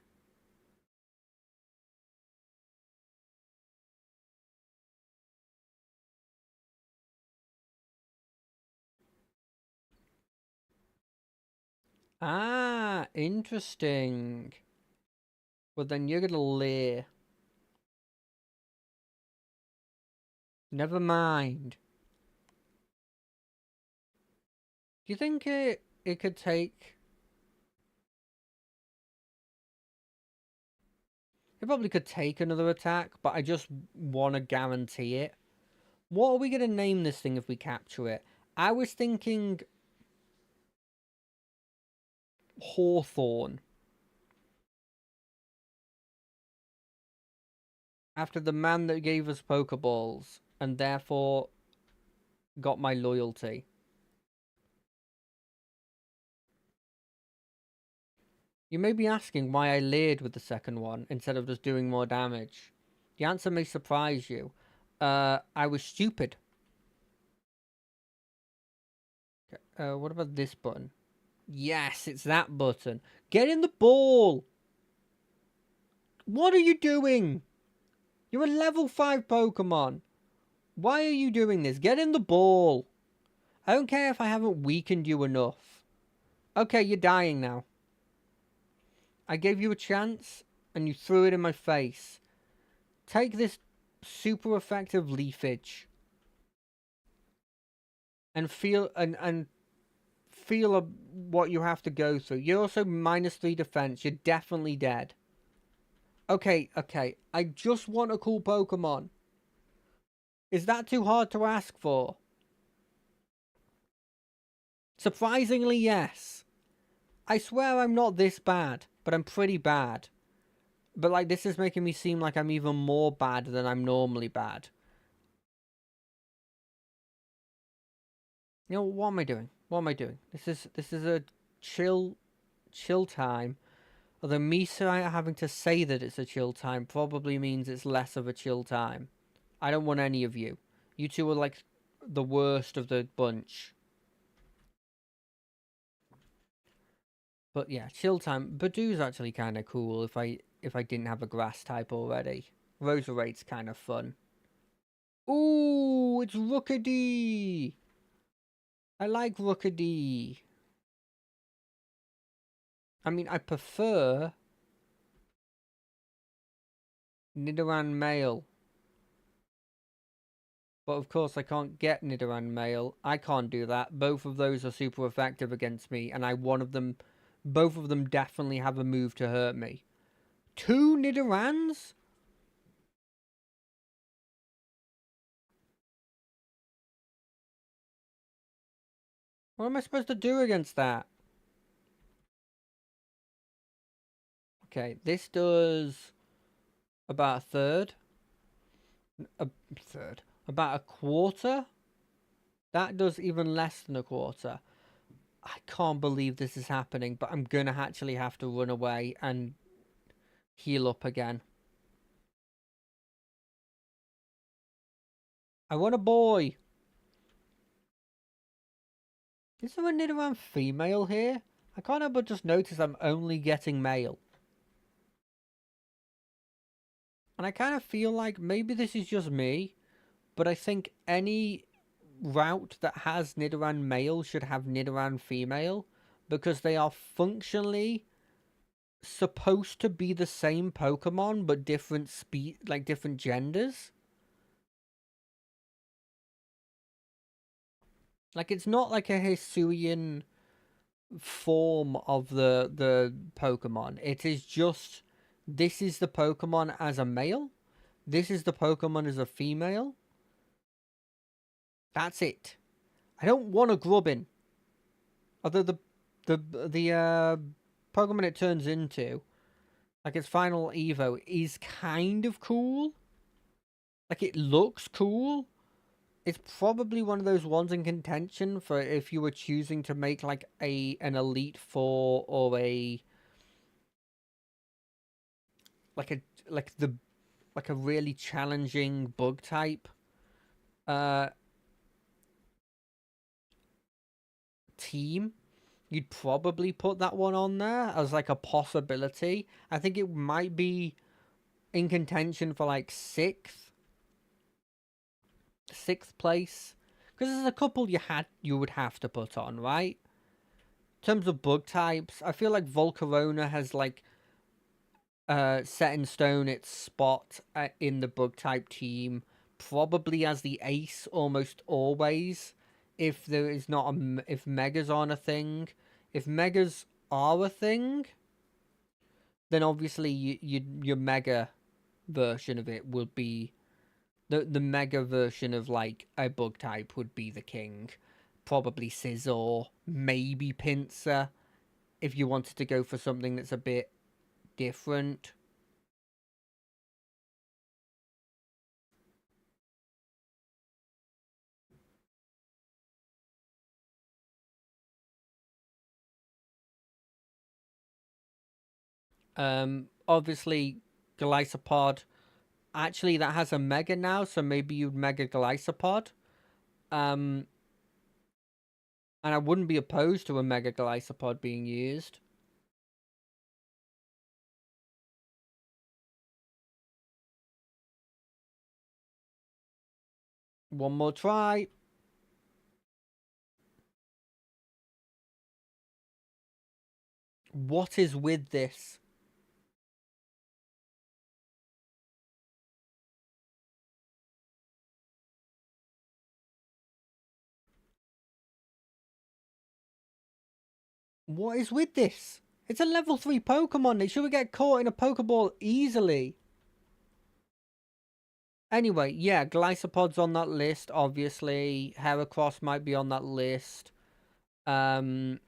Ah, interesting. Well, then you're gonna leer. Never mind. Do you think it could take... It probably could take another attack, but I just want to guarantee it. What are we going to name this thing if we capture it? I was thinking... Hawthorne. After the man that gave us Pokeballs, and therefore got my loyalty. You may be asking why I layered with the second one instead of just doing more damage. The answer may surprise you. I was stupid. What about this button? Yes, it's that button. Get in the ball! What are you doing? You're a level 5 Pokemon. Why are you doing this? Get in the ball. I don't care if I haven't weakened you enough. Okay, you're dying now. I gave you a chance. and you threw it in my face. Take this super effective leafage and feel what you have to go through. You're also -3 defense. You're definitely dead. Okay, okay. I just want a cool Pokemon. Is that too hard to ask for? Surprisingly, yes. I swear I'm not this bad, but I'm pretty bad. But, like, this is making me seem like I'm even more bad than I'm normally bad. You know, what am I doing? What am I doing? This is a chill time. Although me having to say that it's a chill time probably means it's less of a chill time. I don't want any of you. You two are like the worst of the bunch. But yeah, chill time. Badoo's actually kind of cool if I didn't have a grass type already. Roserade's kind of fun. Ooh, it's Rookidee! I like Rookidee. I mean, I prefer Nidoran male. But of course I can't get Nidoran male. I can't do that. Both of those are super effective against me, and both of them definitely have a move to hurt me. 2 Nidorans? What am I supposed to do against that? Okay, this does about a third. A third. About a quarter? That does even less than a quarter. I can't believe this is happening, but I'm gonna actually have to run away and heal up again. I want a boy! Is there a Nidoran female here? I can't help but just notice I'm only getting male. And I kind of feel like maybe this is just me, but I think any route that has Nidoran male should have Nidoran female, because they are functionally supposed to be the same Pokemon but different like different genders. Like, it's not like a Hisuian form of the Pokemon. It is just, this is the Pokemon as a male, this is the Pokemon as a female. That's it. I don't want a Grubbin. Although the Pokemon it turns into, like its final Evo, is kind of cool. Like, it looks cool. It's probably one of those ones in contention for if you were choosing to make like an Elite Four or a like a like the like a really challenging bug type uh team. You'd probably put that one on there as like a possibility. I think it might be in contention for like sixth place, because there's a couple you would have to put on, right? In terms of bug types, I feel like Volcarona has like set in stone its spot in the bug type team, probably as the ace almost always. If there is not if megas aren't a thing, if megas are a thing, then obviously your mega version of it will be the mega version of like a bug type would be the king. Probably Scizor, maybe Pinsir, if you wanted to go for something that's a bit different. Obviously, Glycopod. Actually, that has a Mega now, so maybe you'd Mega Glycopod. And I wouldn't be opposed to a Mega Glycopod being used. One more try. What is with this? What is with this? It's a level 3 Pokemon. It should get caught in a Pokeball easily. Anyway, yeah, Glycopod's on that list, obviously. Heracross might be on that list. What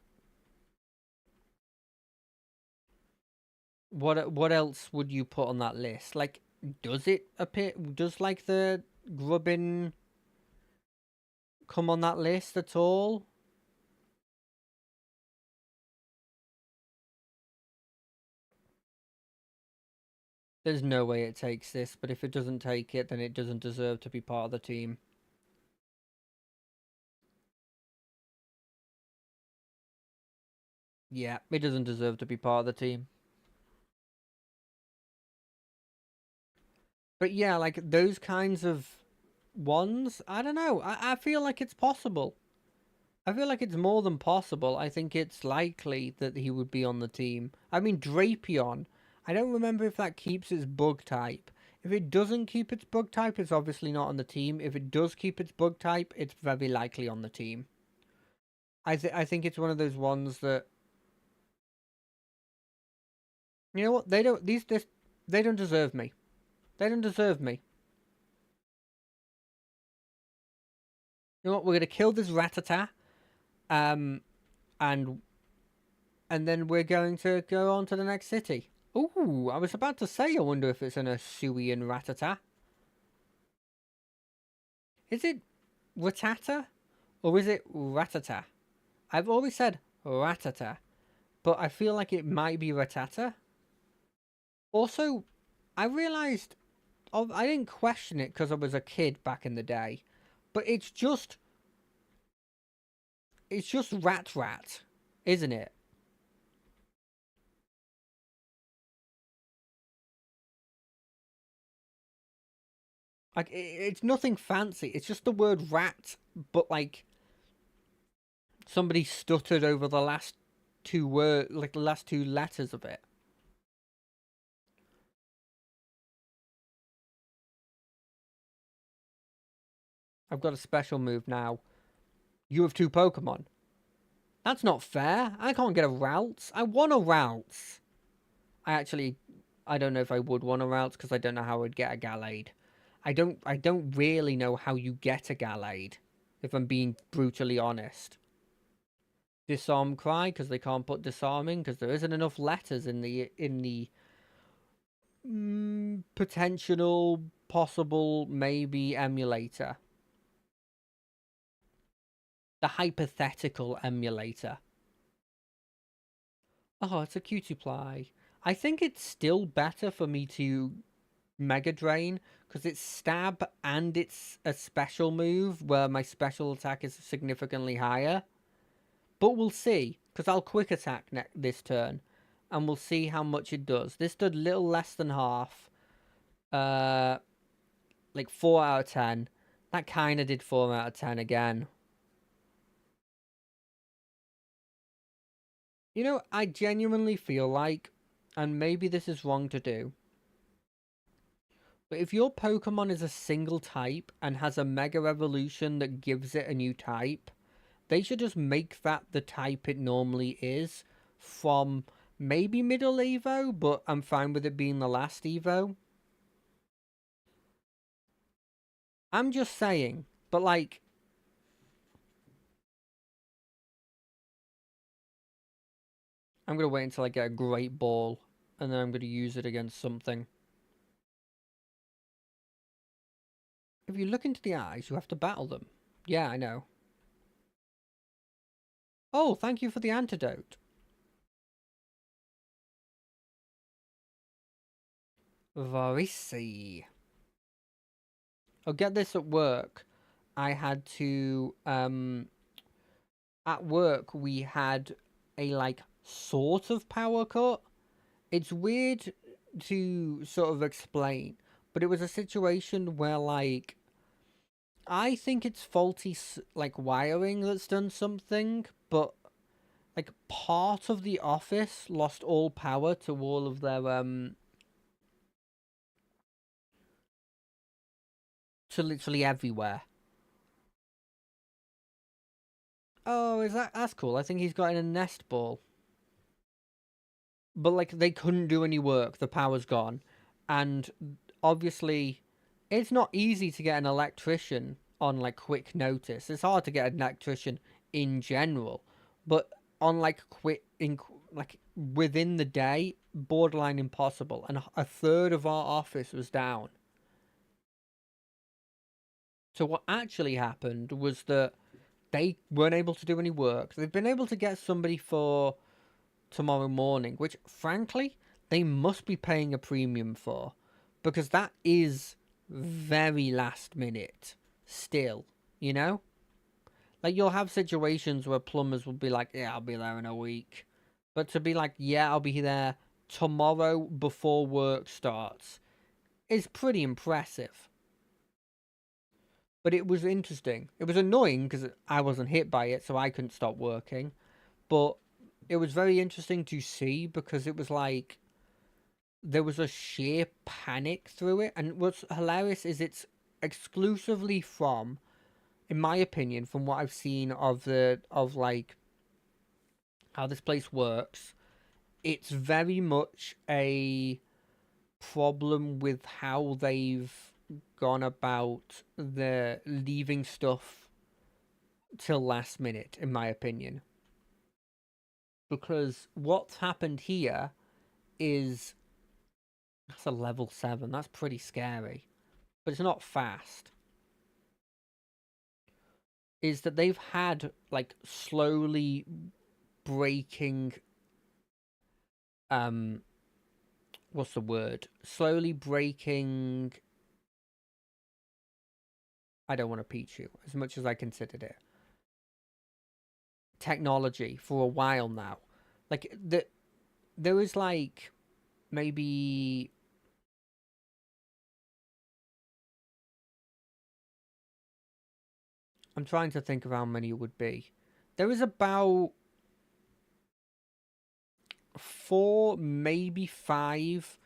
else would you put on that list? Like, does it appear? Does like the Grubbin come on that list at all? There's no way it takes this, but if it doesn't take it, then it doesn't deserve to be part of the team. Yeah, it doesn't deserve to be part of the team. But yeah, like those kinds of ones, I don't know. I feel like it's possible. I feel like it's more than possible. I think it's likely that he would be on the team. I mean, Drapion. I don't remember if that keeps its bug type. If it doesn't keep its bug type, it's obviously not on the team. If it does keep its bug type, it's very likely on the team. I think it's one of those ones that, you know what, they don't they don't deserve me. They don't deserve me. You know what? We're gonna kill this Rattata, um, and then we're going to go on to the next city. Ooh, I was about to say, I wonder if it's an Asuian Rattata. Is it Rattata or is it Rattata? I've always said Rattata, but I feel like it might be Rattata. Also, I realised I didn't question it because I was a kid back in the day, but it's just Rat, isn't it? Like it's nothing fancy. It's just the word rat, but like somebody stuttered over the last two word, like the last two letters of it. I've got a special move now. You have two Pokemon. That's not fair. I can't get a Routes. I want a Routes. I don't know if I would want a Routes because I don't know how I would get a Gallade. I don't really know how you get a Gallade, if I'm being brutally honest. Disarm Cry because they can't put disarming because there isn't enough letters in the potential possible maybe emulator. The hypothetical emulator. Oh, it's a Qtiply. I think it's still better for me to Mega Drain because it's stab and it's a special move where my special attack is significantly higher. But we'll see because I'll quick attack this turn and we'll see how much it does. This did little less than half. Uh, like 4 out of 10. That kind of did 4 out of 10 again. You know, I genuinely feel like, and maybe this is wrong to do, but if your Pokemon is a single type and has a Mega Evolution that gives it a new type, they should just make that the type it normally is from maybe middle Evo, but I'm fine with it being the last Evo. I'm just saying, but like, I'm going to wait until I get a Great Ball and then I'm going to use it against something. If you look into the eyes, you have to battle them. Yeah, I know. Oh, thank you for the antidote. Varisi. I'll get this at work. I had to at work we had a like sort of power cut. It's weird to sort of explain, but it was a situation where like I think it's faulty like wiring that's done something, but like part of the office lost all power to all of their to literally everywhere. Oh, is that's cool. I think he's got in a nest ball. but like they couldn't do any work. The power's gone, and obviously, it's not easy to get an electrician on like quick notice. It's hard to get an electrician in general, but on like quick in like within the day, borderline impossible. And a third of our office was down. So what actually happened was that they weren't able to do any work. They've been able to get somebody for tomorrow morning, which frankly they must be paying a premium for, because that is very last minute still, you know? Like you'll have situations where plumbers will be like, yeah, I'll be there in a week. But to be like, yeah, I'll be there tomorrow before work starts is pretty impressive. But it was interesting. It was annoying because I wasn't hit by it, so I couldn't stop working. But it was very interesting to see because it was like there was a sheer panic through it. And what's hilarious is it's exclusively from, in my opinion, from what I've seen of like how this place works, it's very much a problem with how they've gone about the leaving stuff till last minute, in my opinion. Because what's happened here is that's a level 7. That's pretty scary. But it's not fast. Is that they've had like slowly breaking what's the word? Slowly breaking, I don't want to peach you as much as I considered it. Technology for a while now. Like there was like maybe I'm trying to think of how many it would be. There is about 4, maybe 5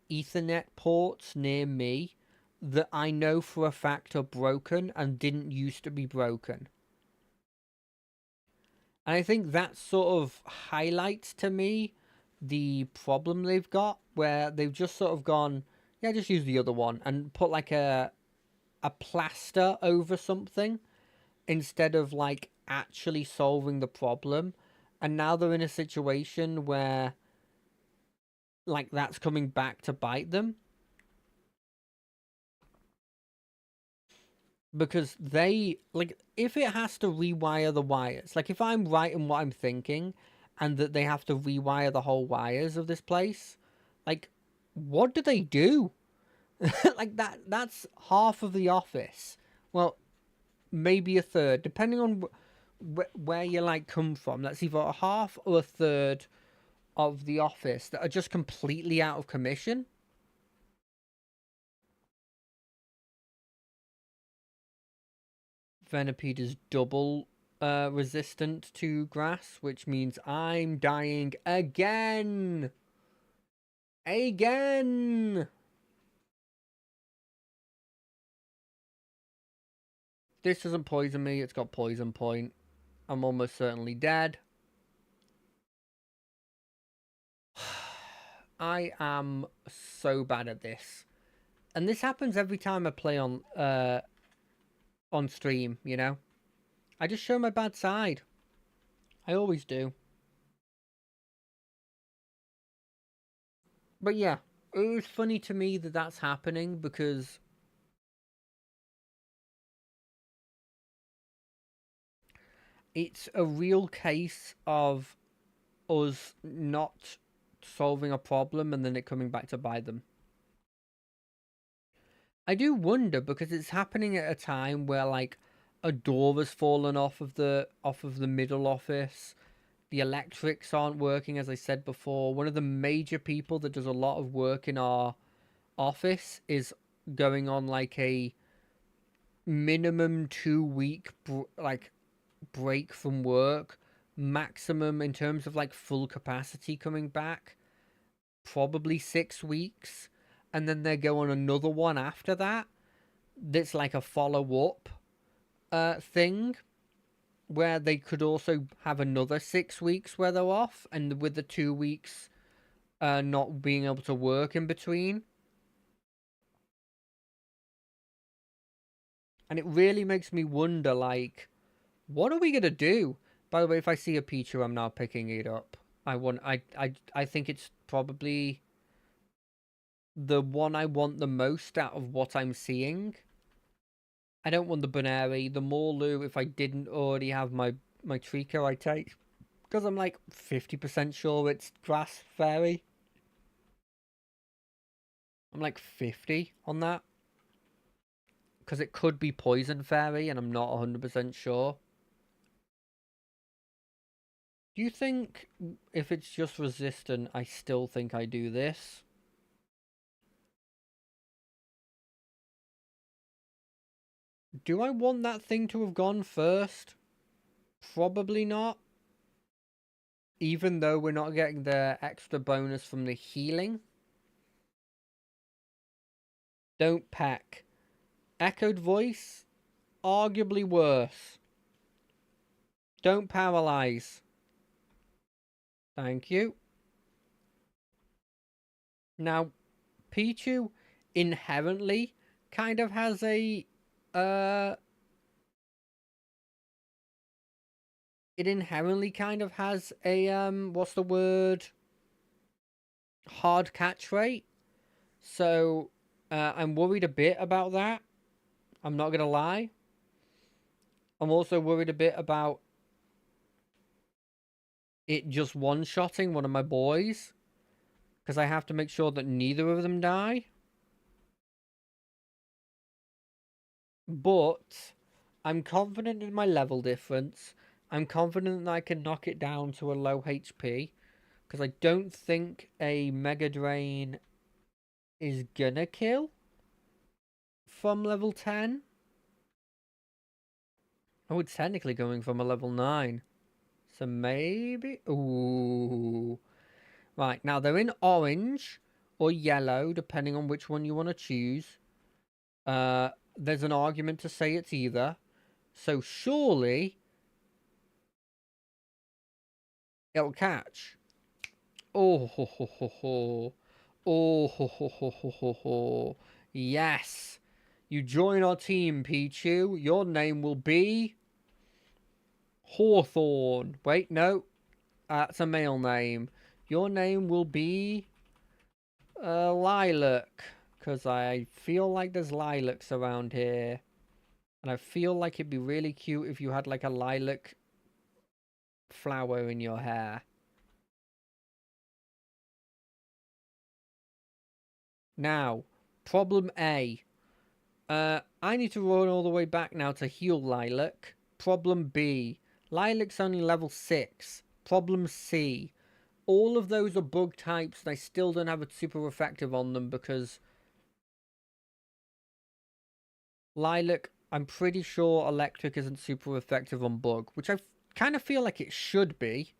Ethernet ports near me that I know for a fact are broken and didn't used to be broken. And I think that sort of highlights to me the problem they've got, where they've just sort of gone, yeah, just use the other one and put like a plaster over something instead of like actually solving the problem. And now they're in a situation where like that's coming back to bite them because they like if it has to rewire the wires, like if I'm right in what I'm thinking and that they have to rewire the whole wires of this place, like what do they do? Like that's half of the office. Well, maybe a third depending on where you like come from. That's either a half or a third of the office that are just completely out of commission. Venipede is double resistant to grass, which means I'm dying again. Again. This doesn't poison me. It's got poison point. I'm almost certainly dead. I am so bad at this. And this happens every time I play on stream, you know? I just show my bad side. I always do. But yeah, it was funny to me that that's happening because it's a real case of us not solving a problem and then it coming back to bite them. I do wonder because it's happening at a time where like a door has fallen off of the middle office. The electrics aren't working, as I said before. One of the major people that does a lot of work in our office is going on like a minimum 2 week like break from work, maximum in terms of like full capacity coming back, probably 6 weeks, and then they go on another one after that. That's like a follow up thing where they could also have another 6 weeks where they're off, and with the 2 weeks not being able to work in between. And it really makes me wonder, like, what are we gonna do? By the way, if I see a Pichu, I'm now picking it up. I think it's probably the one I want the most out of what I'm seeing. I don't want the Bonairy. The Morlu, if I didn't already have my Trico, I take. Because I'm like 50% sure it's Grass Fairy. I'm like 50 on that. Because it could be Poison Fairy, and I'm not 100% sure. Do you think if it's just resistant, I still think I do this? Do I want that thing to have gone first? Probably not. Even though we're not getting the extra bonus from the healing. Don't peck. Echoed voice? Arguably worse. Don't paralyze. Thank you. Now, Pichu inherently kind of has a it inherently kind of has a what's the word? Hard catch rate. So I'm worried a bit about that. I'm not gonna lie. I'm also worried a bit about it just one-shotting one of my boys. Because I have to make sure that neither of them die. But I'm confident in my level difference. I'm confident that I can knock it down to a low HP. Because I don't think a Mega Drain is gonna kill from level 10. Oh, it's technically going from a level 9. So maybe... Ooh. Right, now they're in orange or yellow, depending on which one you want to choose. There's an argument to say it's either. So surely it'll catch. Oh ho ho ho ho. Oh ho ho ho ho ho ho. Yes. You join our team, Pichu. Your name will be Hawthorne. Wait, no. That's a male name. Your name will be Lilac. Because I feel like there's lilacs around here. And I feel like it'd be really cute if you had like a lilac flower in your hair. Now, problem A. I need to run all the way back now to heal Lilac. Problem B. Lilac's only level 6. Problem C. All of those are bug types and I still don't have a super effective on them because Lilac, I'm pretty sure Electric isn't super effective on bug, which I kind of feel like it should be.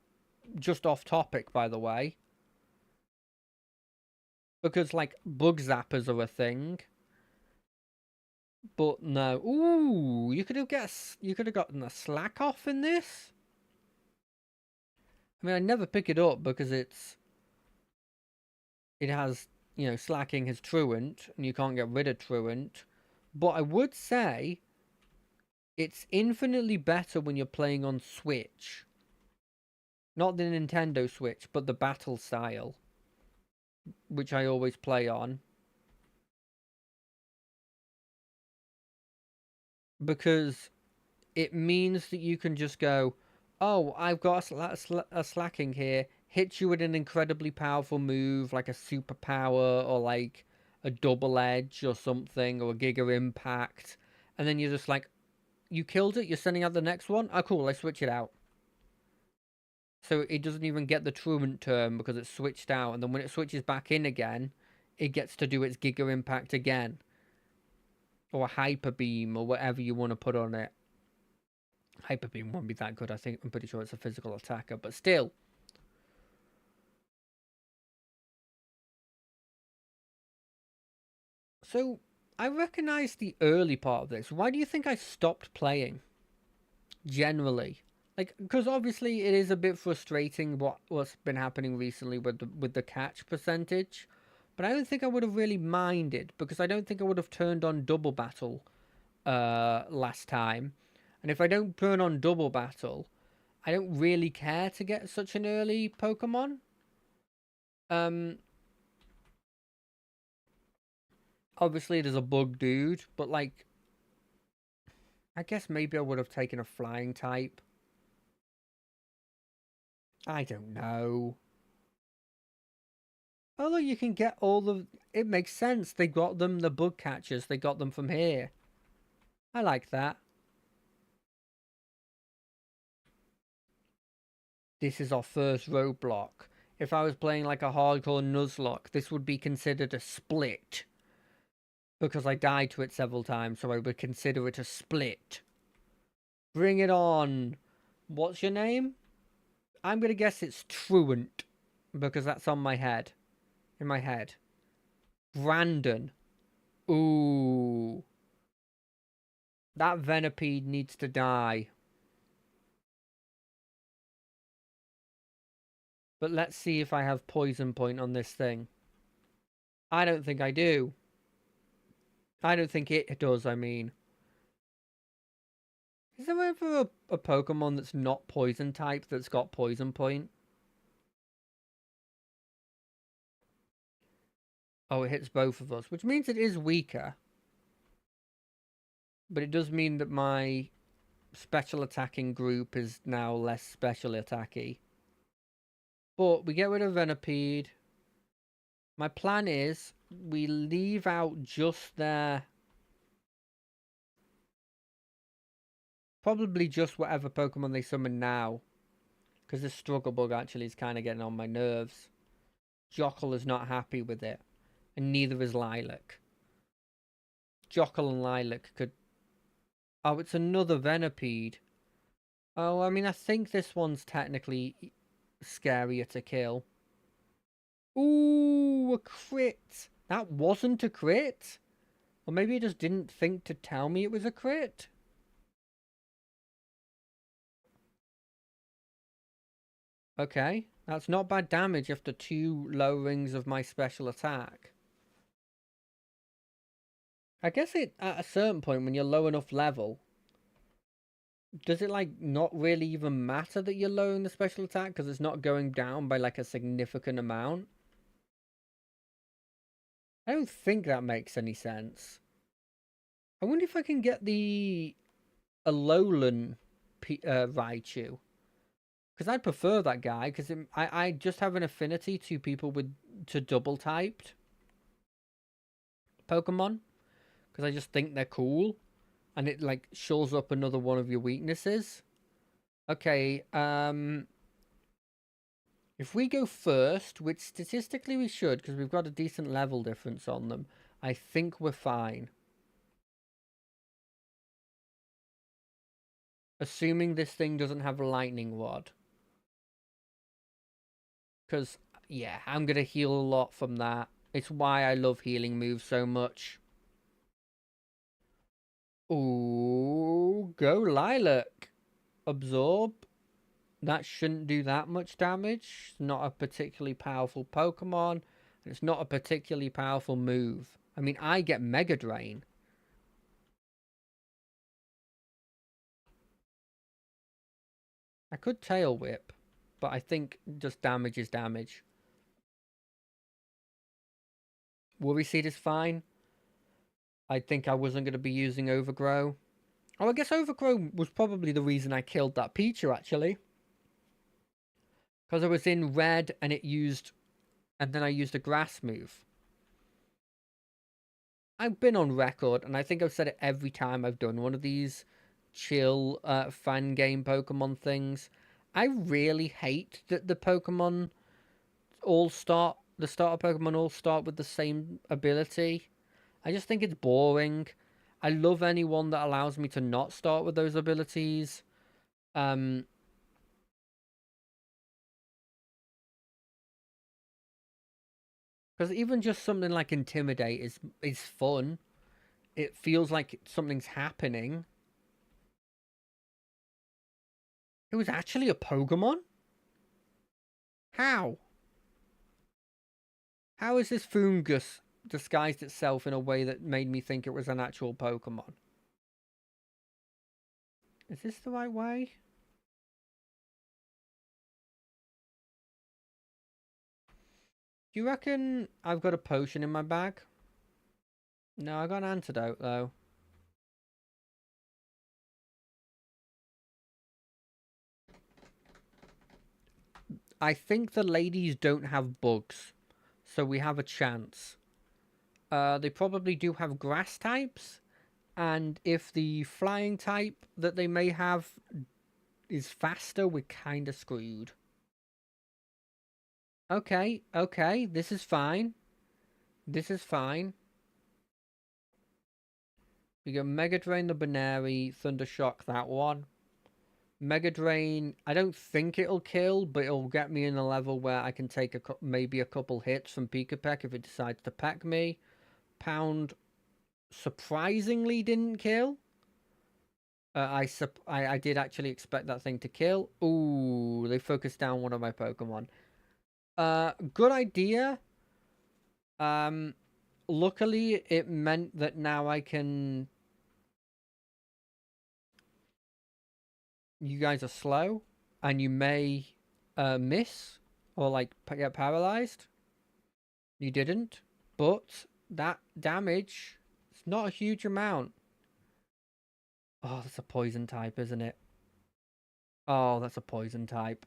Just off topic, by the way. Because, like, bug zappers are a thing. But no. Ooh, you could have gotten a slack off in this. I mean, I never pick it up because it has, slacking has truant, and you can't get rid of truant. But I would say it's infinitely better when you're playing on Switch. Not the Nintendo Switch, but the battle style, which I always play on. Because it means that you can just go, oh, I've got a slacking here, hit you with an incredibly powerful move, like a superpower, or like a double edge or something, or a Giga Impact, and then you're just like, you killed it, you're sending out the next one? Oh, cool, I switch it out. So it doesn't even get the truant term because it's switched out, and then when it switches back in again, it gets to do its Giga Impact again. Or a Hyper Beam, or whatever you want to put on it. Hyper Beam won't be that good, I think. I'm pretty sure it's a physical attacker, but still. So, I recognise the early part of this. Why do you think I stopped playing? Generally. Like, because obviously it is a bit frustrating what's been happening recently with the catch percentage, but I don't think I would have really minded because I don't think I would have turned on double battle last time, and if I don't turn on double battle, I don't really care to get such an early Pokemon. Um, Obviously there's a bug dude, but like I guess maybe I would have taken a flying type. I don't know. Although you can get all the... It makes sense. They got them, the bug catchers. They got them from here. I like that. This is our first roadblock. If I was playing like a hardcore Nuzlocke, this would be considered a split. Because I died to it several times, so I would consider it a split. Bring it on. What's your name? I'm going to guess it's Truant. Because that's on my head. In my head. Brandon. Ooh. That Venipede needs to die. But let's see if I have poison point on this thing. I don't think I do. I don't think it does, I mean. Is there ever a Pokemon that's not poison type that's got poison point? Oh, it hits both of us, which means it is weaker. But it does mean that my special attacking group is now less special attacky. But we get rid of Venipede. My plan is we leave out just their... Probably just whatever Pokemon they summon now. Because this Struggle Bug actually is kind of getting on my nerves. Jockle is not happy with it. And neither is Lilac. Jockle and Lilac could... Oh, it's another Venipede. Oh, I mean, I think this one's technically scarier to kill. Ooh, a crit. That wasn't a crit. Or maybe he just didn't think to tell me it was a crit. Okay, that's not bad damage after 2 lowerings of my special attack. I guess it at a certain point when you're low enough level, does it like not really even matter that you're lowering the special attack because it's not going down by like a significant amount? I don't think that makes any sense. I wonder if I can get the Alolan Raichu. Because I'd prefer that guy, because I just have an affinity to people to double typed Pokemon. Because I just think they're cool. And it like shows up another one of your weaknesses. Okay, if we go first, which statistically we should, because we've got a decent level difference on them, I think we're fine. Assuming this thing doesn't have a lightning rod. Because, yeah, I'm going to heal a lot from that. It's why I love healing moves so much. Ooh, go Lilac. Absorb. That shouldn't do that much damage. It's not a particularly powerful Pokemon. And it's not a particularly powerful move. I mean, I get Mega Drain. I could Tail Whip, but I think just damage is damage. Worry Seed is fine. I think I wasn't going to be using Overgrow. Oh, I guess Overgrow was probably the reason I killed that Pichu, actually. Because I was in red and it used... And then I used a grass move. I've been on record, and I think I've said it every time I've done one of these chill fan game Pokemon things. I really hate that the Pokemon all start... The starter Pokemon all start with the same ability. I just think it's boring. I love anyone that allows me to not start with those abilities. Because even just something like Intimidate is fun. It feels like something's happening. It was actually a Pokemon? How? How is this fungus disguised itself in a way that made me think it was an actual Pokemon? Is this the right way? Do you reckon I've got a potion in my bag? No, I got an antidote though. I think the ladies don't have bugs, so we have a chance. They probably do have grass types, and if the flying type that they may have is faster, we're kind of screwed. Okay, okay, this is fine. This is fine. We got Mega Drain the Baneri, Thunder Shock that one. Mega Drain, I don't think it'll kill, but it'll get me in a level where I can take maybe a couple hits from Pika Peck if it decides to peck me. Pound surprisingly didn't kill. I did actually expect that thing to kill. Ooh, they focused down one of my Pokemon. Good idea. Luckily it meant that now I can. You guys are slow, and you may miss or like get paralyzed. You didn't, but that damage, it's not a huge amount. Oh, that's a poison type, isn't it? Oh, that's a poison type.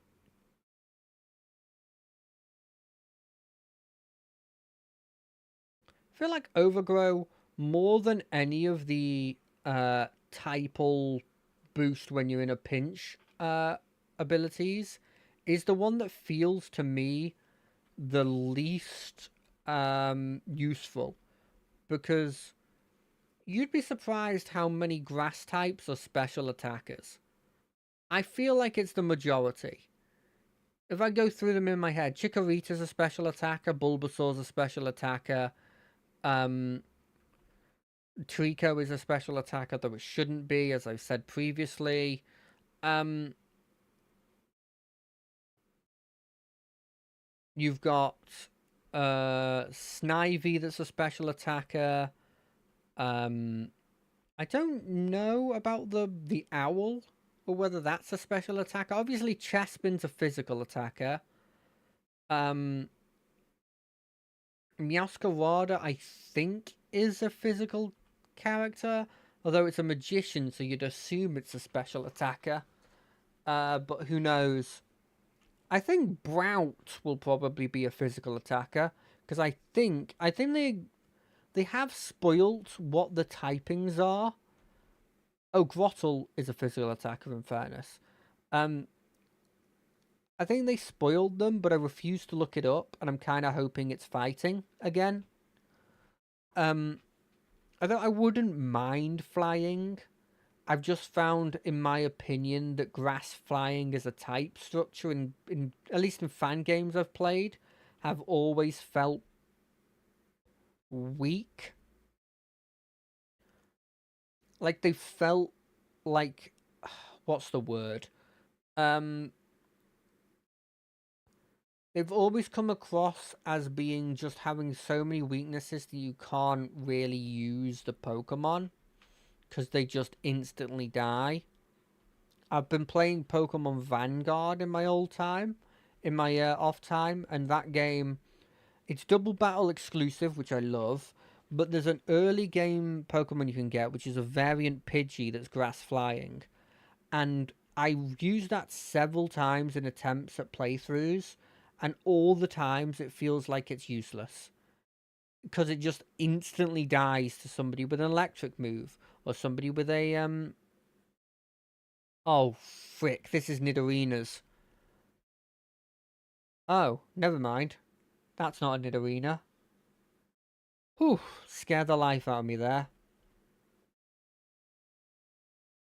I feel like Overgrow, more than any of the typal boost when you're in a pinch abilities, is the one that feels to me the least useful, because you'd be surprised how many grass types are special attackers. I feel like it's the majority. If I go through them in my head, Chikorita's a special attacker, Bulbasaur's a special attacker, um, Trico is a special attacker, though it shouldn't be, as I've said previously. Um, you've got Snivy that's a special attacker. I don't know about the owl or whether that's a special attacker. Obviously, Chespin's a physical attacker. Um, Meowscarada, I think, is a physical character, although it's a magician, so you'd assume it's a special attacker. But who knows? I think Brout will probably be a physical attacker because I think they have spoilt what the typings are. Oh, Grottle is a physical attacker. In fairness, um, I think they spoiled them, but I refuse to look it up, and I'm kind of hoping it's fighting again. Um, Although I wouldn't mind flying, I've just found, in my opinion, that grass flying as a type structure, in at least in fan games I've played, have always felt weak. Like they felt like, what's the word? Um, they've always come across as being just having so many weaknesses that you can't really use the Pokemon because they just instantly die. I've been playing Pokemon Vanguard in my off time, and that game, it's double battle exclusive, which I love. But there's an early game Pokemon you can get, which is a variant Pidgey that's grass flying, and I used that several times in attempts at playthroughs, and all the times it feels like it's useless because it just instantly dies to somebody with an electric move or somebody with a Oh, frick, this is Nidorina's. Oh, never mind. That's not a Nidorina. Whew, scared the life out of me there.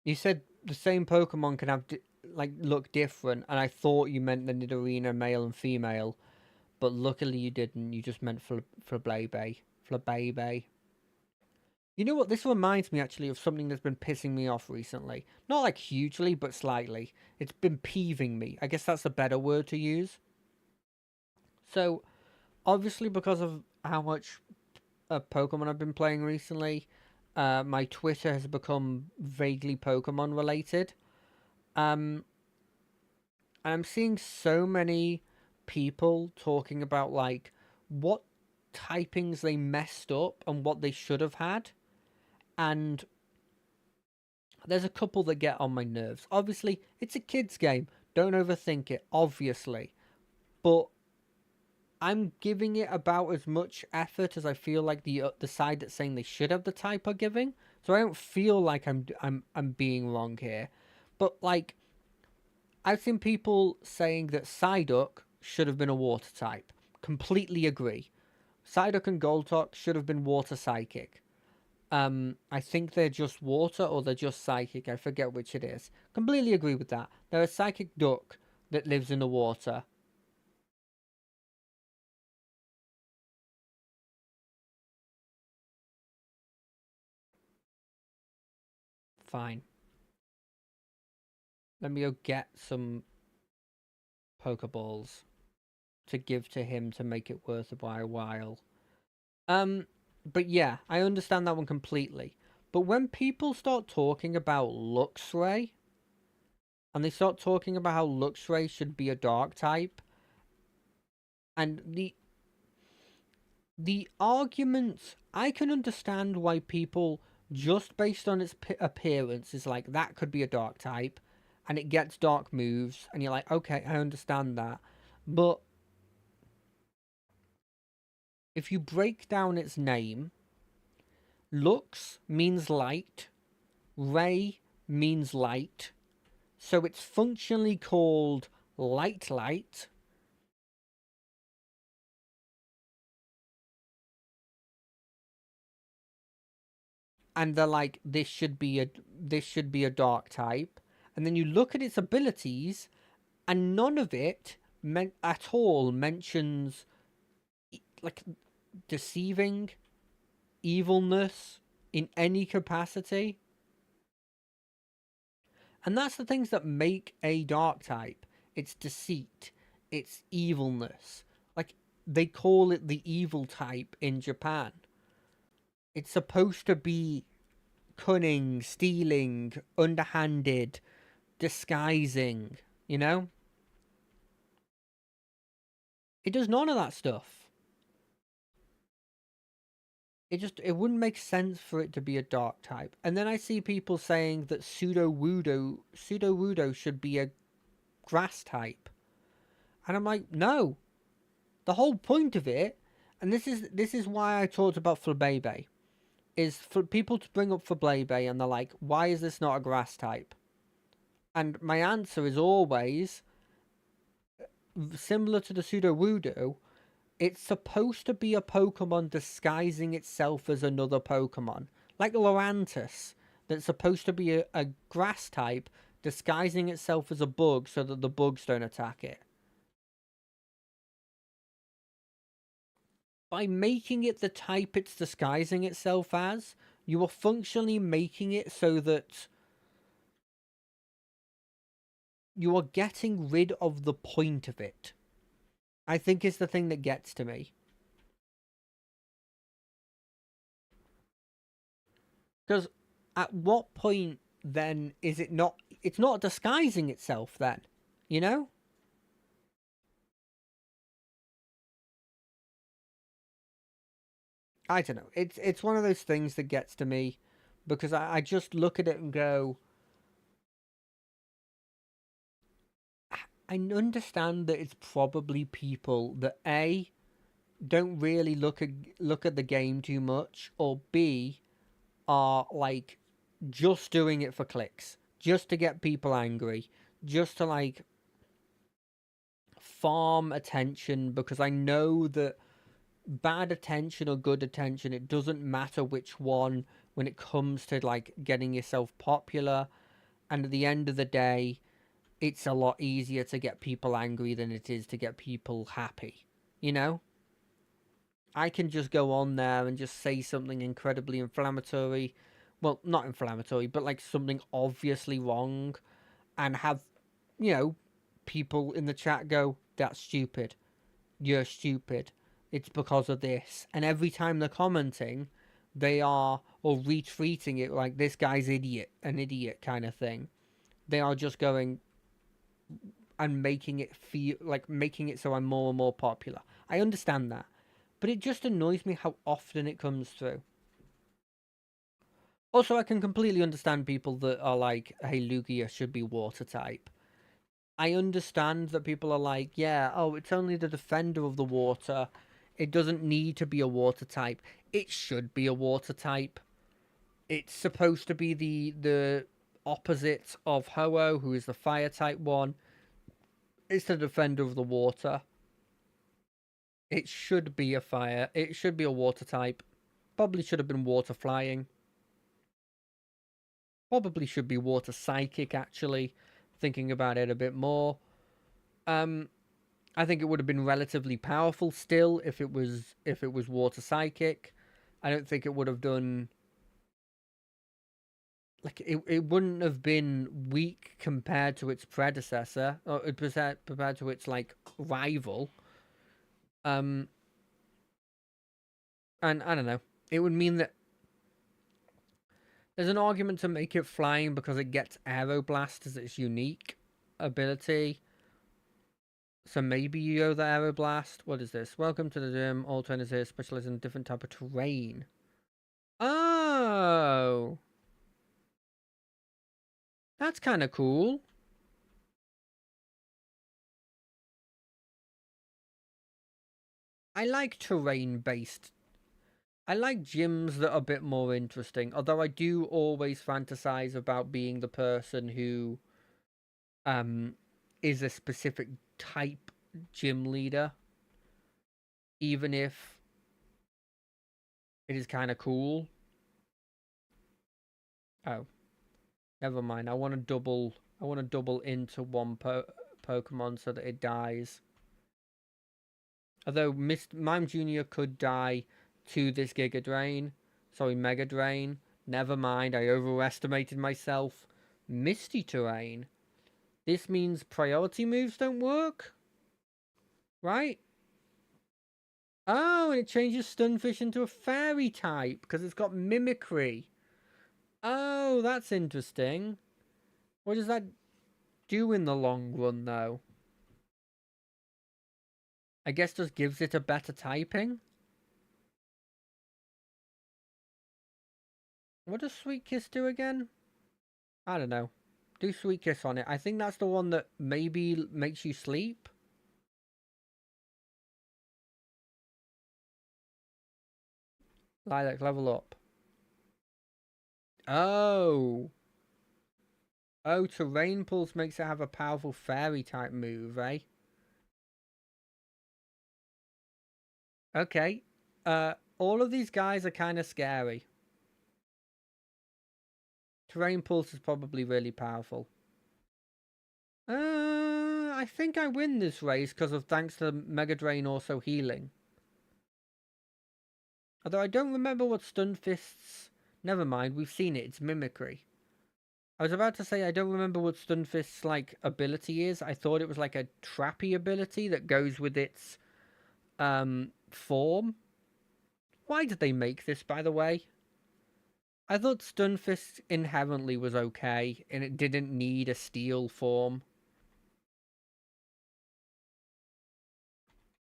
You said the same Pokemon can have, look different, and I thought you meant the Nidorina male and female, but luckily you didn't. You just meant Flabebe. Flabebe. You know what? This reminds me actually of something that's been pissing me off recently. Not like hugely, but slightly. It's been peeving me. I guess that's a better word to use. So, obviously, because of how much Pokemon I've been playing recently, my Twitter has become vaguely Pokemon related. Um, and I'm seeing so many people talking about like what typings they messed up and what they should have had. And there's a couple that get on my nerves. Obviously, it's a kids' game. Don't overthink it, obviously. But I'm giving it about as much effort as I feel like the side that's saying they should have the type are giving. So I don't feel like I'm being wrong here. But like I've seen people saying that Psyduck should have been a water type. Completely agree. Psyduck and Goldtalk should have been water psychic. I think they're just water or they're just psychic. I forget which it is. Completely agree with that. They're a psychic duck that lives in the water. Fine. Let me go get some Pokeballs to give to him to make it worth my while. Um, but yeah, I understand that one completely. But when people start talking about Luxray, and they start talking about how Luxray should be a dark type, and the arguments, I can understand why people just based on its appearance is like that could be a dark type, and it gets dark moves, and you're like, okay, I understand that, but if you break down its name, Lux means light, Ray means light, so it's functionally called light, and they're like this should be a dark type, and then you look at its abilities, and none of it meant at all mentions like deceiving, evilness in any capacity. And that's the things that make a dark type. It's deceit, it's evilness. Like they call it the evil type in Japan. It's supposed to be cunning, stealing, underhanded, disguising, you know? It does none of that stuff. It wouldn't make sense for it to be a dark type. And then I see people saying that pseudo wudo should be a grass type. And I'm like, no. The whole point of it, and this is why I talked about Flabebe, is for people to bring up Flabebe and they're like, why is this not a grass type? And my answer is always similar to the Sudowoodo. It's supposed to be a Pokemon disguising itself as another Pokemon, like Lorantis, that's supposed to be a grass type disguising itself as a bug so that the bugs don't attack it. By making it the type it's disguising itself as, you are functionally making it so that you are getting rid of the point of it. I think is the thing that gets to me. Because at what point then is it not? It's not disguising itself then, you know? I don't know. It's one of those things that gets to me because I just look at it and go, I understand that it's probably people that A don't really look at the game too much, or B are like just doing it for clicks, just to get people angry, just to like farm attention, because I know that bad attention or good attention, it doesn't matter which one when it comes to like getting yourself popular. And at the end of the day, it's a lot easier to get people angry than it is to get people happy, you know? I can just go on there and just say something incredibly inflammatory. Well, not inflammatory, but like something obviously wrong, and have, you know, people in the chat go, "That's stupid. You're stupid. It's because of this." And every time they're commenting, they are, or retweeting it like, "This guy's an idiot" kind of thing. They are just going and making it feel like, making it so I'm more and more popular. I understand that, but it just annoys me how often it comes through. Also, I can completely understand people that are like, "Hey, Lugia should be water type." I understand that people are like, "Yeah, oh, it's only the defender of the water. It doesn't need to be a water type." It should be a water type. It's supposed to be the opposite of Ho-Oh, who is the fire type one. It's the defender of the water. It should be a fire. It should be a water type. Probably should have been water flying. Probably should be water psychic, actually. Thinking about it a bit more. I think it would have been relatively powerful still if it was water psychic. I don't think it would have done, like, it wouldn't have been weak compared to its predecessor, or compared to its like rival. Um and I don't know. It would mean that there's an argument to make it flying because it gets Aeroblast as its unique ability. So maybe you go the Aeroblast. What is this? Welcome to the gym. All trainers here specialize in a different type of terrain. Oh, that's kind of cool. I like terrain-based. I like gyms that are a bit more interesting. Although I do always fantasize about being the person who um is a specific type gym leader, even if it is kind of cool. Oh, never mind. I want to double. I want to double into one Pokemon so that it dies. Although Mime Jr. could die to this Giga Drain. Sorry, Mega Drain. Never mind, I overestimated myself. Misty Terrain. This means priority moves don't work? Right? Oh, and it changes Stunfish into a fairy type because it's got Mimicry. Oh, that's interesting. What does that do in the long run, though? I guess just gives it a better typing? What does Sweet Kiss do again? I don't know. Do Sweet Kiss on it. I think that's the one that maybe makes you sleep. Lilac, level up. Oh. Oh, Terrain Pulse makes it have a powerful fairy type move, eh? Okay. All of these guys are kind of scary. Terrain Pulse is probably really powerful. I think I win this race because of thanks to Mega Drain also healing. Although I don't remember what Stun Fist's... Never mind, we've seen it. It's Mimicry. I was about to say I don't remember what Stunfist's like ability is. I thought it was like a trappy ability that goes with its form. Why did they make this, by the way? I thought Stunfist inherently was okay and it didn't need a steel form.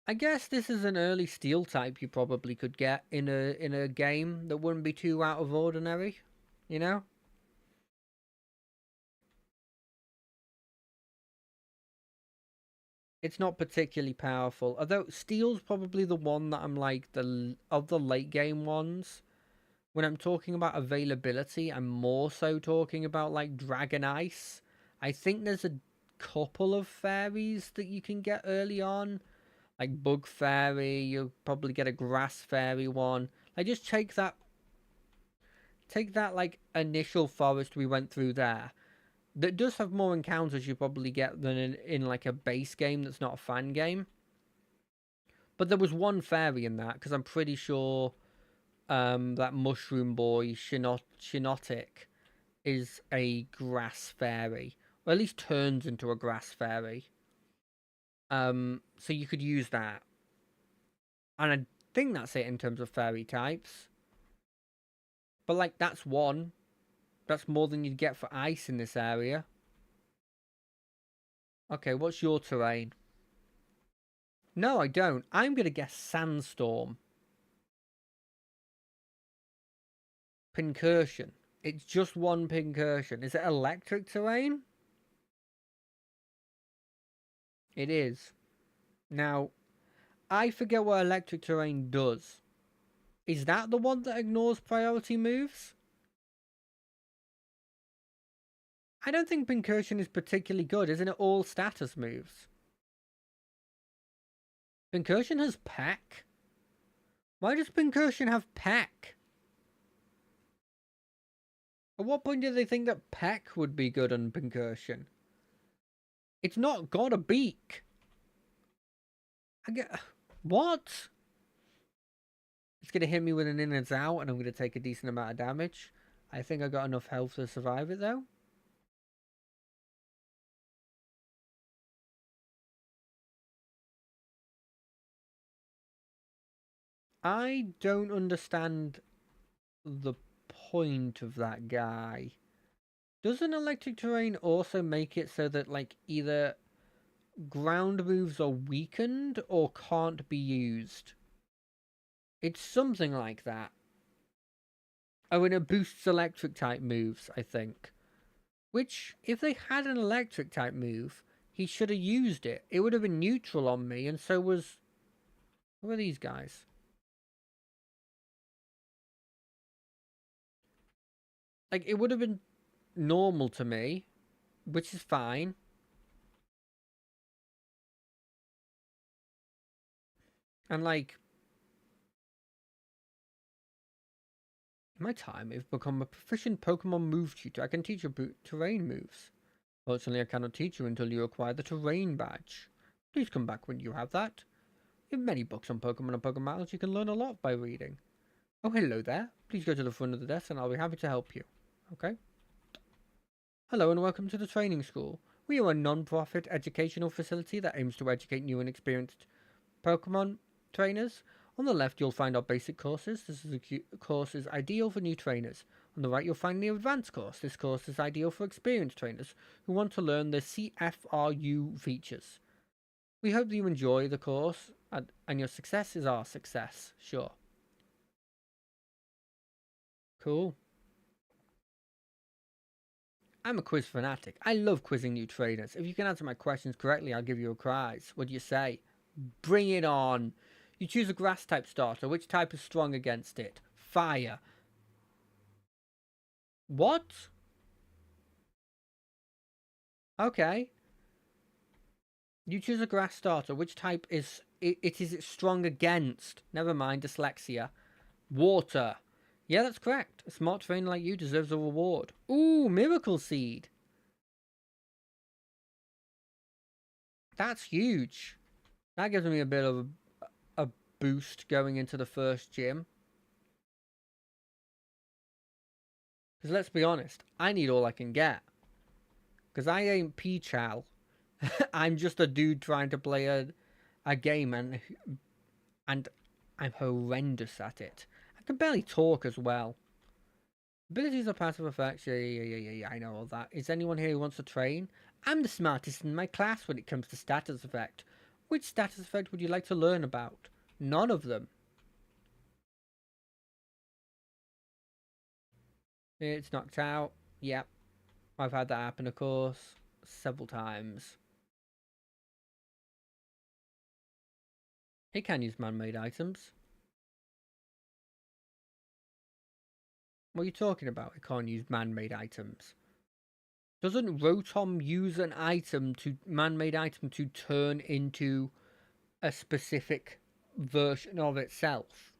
I guess this is an early steel type you probably could get in a game that wouldn't be too out of ordinary, you know? It's not particularly powerful. Although Steel's probably the one that I'm like of the late game ones. When I'm talking about availability, I'm more so talking about like Dragon Ice. I think there's a couple of fairies that you can get early on. Like Bug Fairy, you'll probably get a Grass Fairy one. Like just take that like initial forest we went through there that does have more encounters you probably get than in like a base game that's not a fan game. But there was one fairy in that, because I'm pretty sure that mushroom boy, Shinotic, is a grass fairy. Or at least turns into a grass fairy. So you could use that. And I think that's it in terms of fairy types. But, like, that's one. That's more than you'd get for ice in this area. Okay, what's your terrain? No, I don't. I'm going to guess sandstorm. Pincursion. It's just one pincursion. Is it electric terrain? It is. Now, I forget what electric terrain does. Is that the one that ignores priority moves? I don't think Pincursion is particularly good. Isn't it all status moves? Pincursion has Peck? Why does Pincursion have Peck? At what point did they think that Peck would be good on Pincursion? It's not got a beak. What? It's going to hit me with an in and out, and I'm going to take a decent amount of damage. I think I got enough health to survive it, though. I don't understand the point of that guy. Doesn't electric terrain also make it so that, like, either ground moves are weakened or can't be used? It's something like that. Oh, and it boosts electric type moves, I think. Which, if they had an electric type move, he should have used it. It would have been neutral on me, and so was... Who are these guys? Like, it would have been normal to me, which is fine. And, like... In my time, I've become a proficient Pokemon move tutor. I can teach you terrain moves. Fortunately, I cannot teach you until you acquire the terrain badge. Please come back when you have that. We have many books on Pokemon and Pokemon. You can learn a lot by reading. Oh, hello there. Please go to the front of the desk and I'll be happy to help you. Okay? Hello and welcome to the training school. We are a non-profit educational facility that aims to educate new and experienced Pokemon trainers. On the left, you'll find our basic courses. This is a course is ideal for new trainers. On the right, you'll find the advanced course. This course is ideal for experienced trainers who want to learn the CFRU features. We hope that you enjoy the course and your success is our success. Sure. Cool. I'm a quiz fanatic. I love quizzing new trainers. If you can answer my questions correctly, I'll give you a prize. What do you say? Bring it on. You choose a grass type starter. Which type is strong against it? Fire. What? Okay. You choose a grass starter. Which type is it is it strong against? Never mind, dyslexia. Water. Yeah, that's correct. A smart trainer like you deserves a reward. Ooh, Miracle Seed. That's huge. That gives me a bit of a boost going into the first gym. Because let's be honest, I need all I can get. Because I ain't P-Chal. I'm just a dude trying to play a game and I'm horrendous at it. I can barely talk as well. Abilities are passive effects. Yeah, I know all that. Is anyone here who wants to train? I'm the smartest in my class when it comes to status effect. Which status effect would you like to learn about? None of them. It's knocked out. Yep. I've had that happen, of course, several times. It can use man-made items. What are you talking about? It can't use man-made items. Doesn't Rotom use an item to man-made item to turn into a specific version of itself?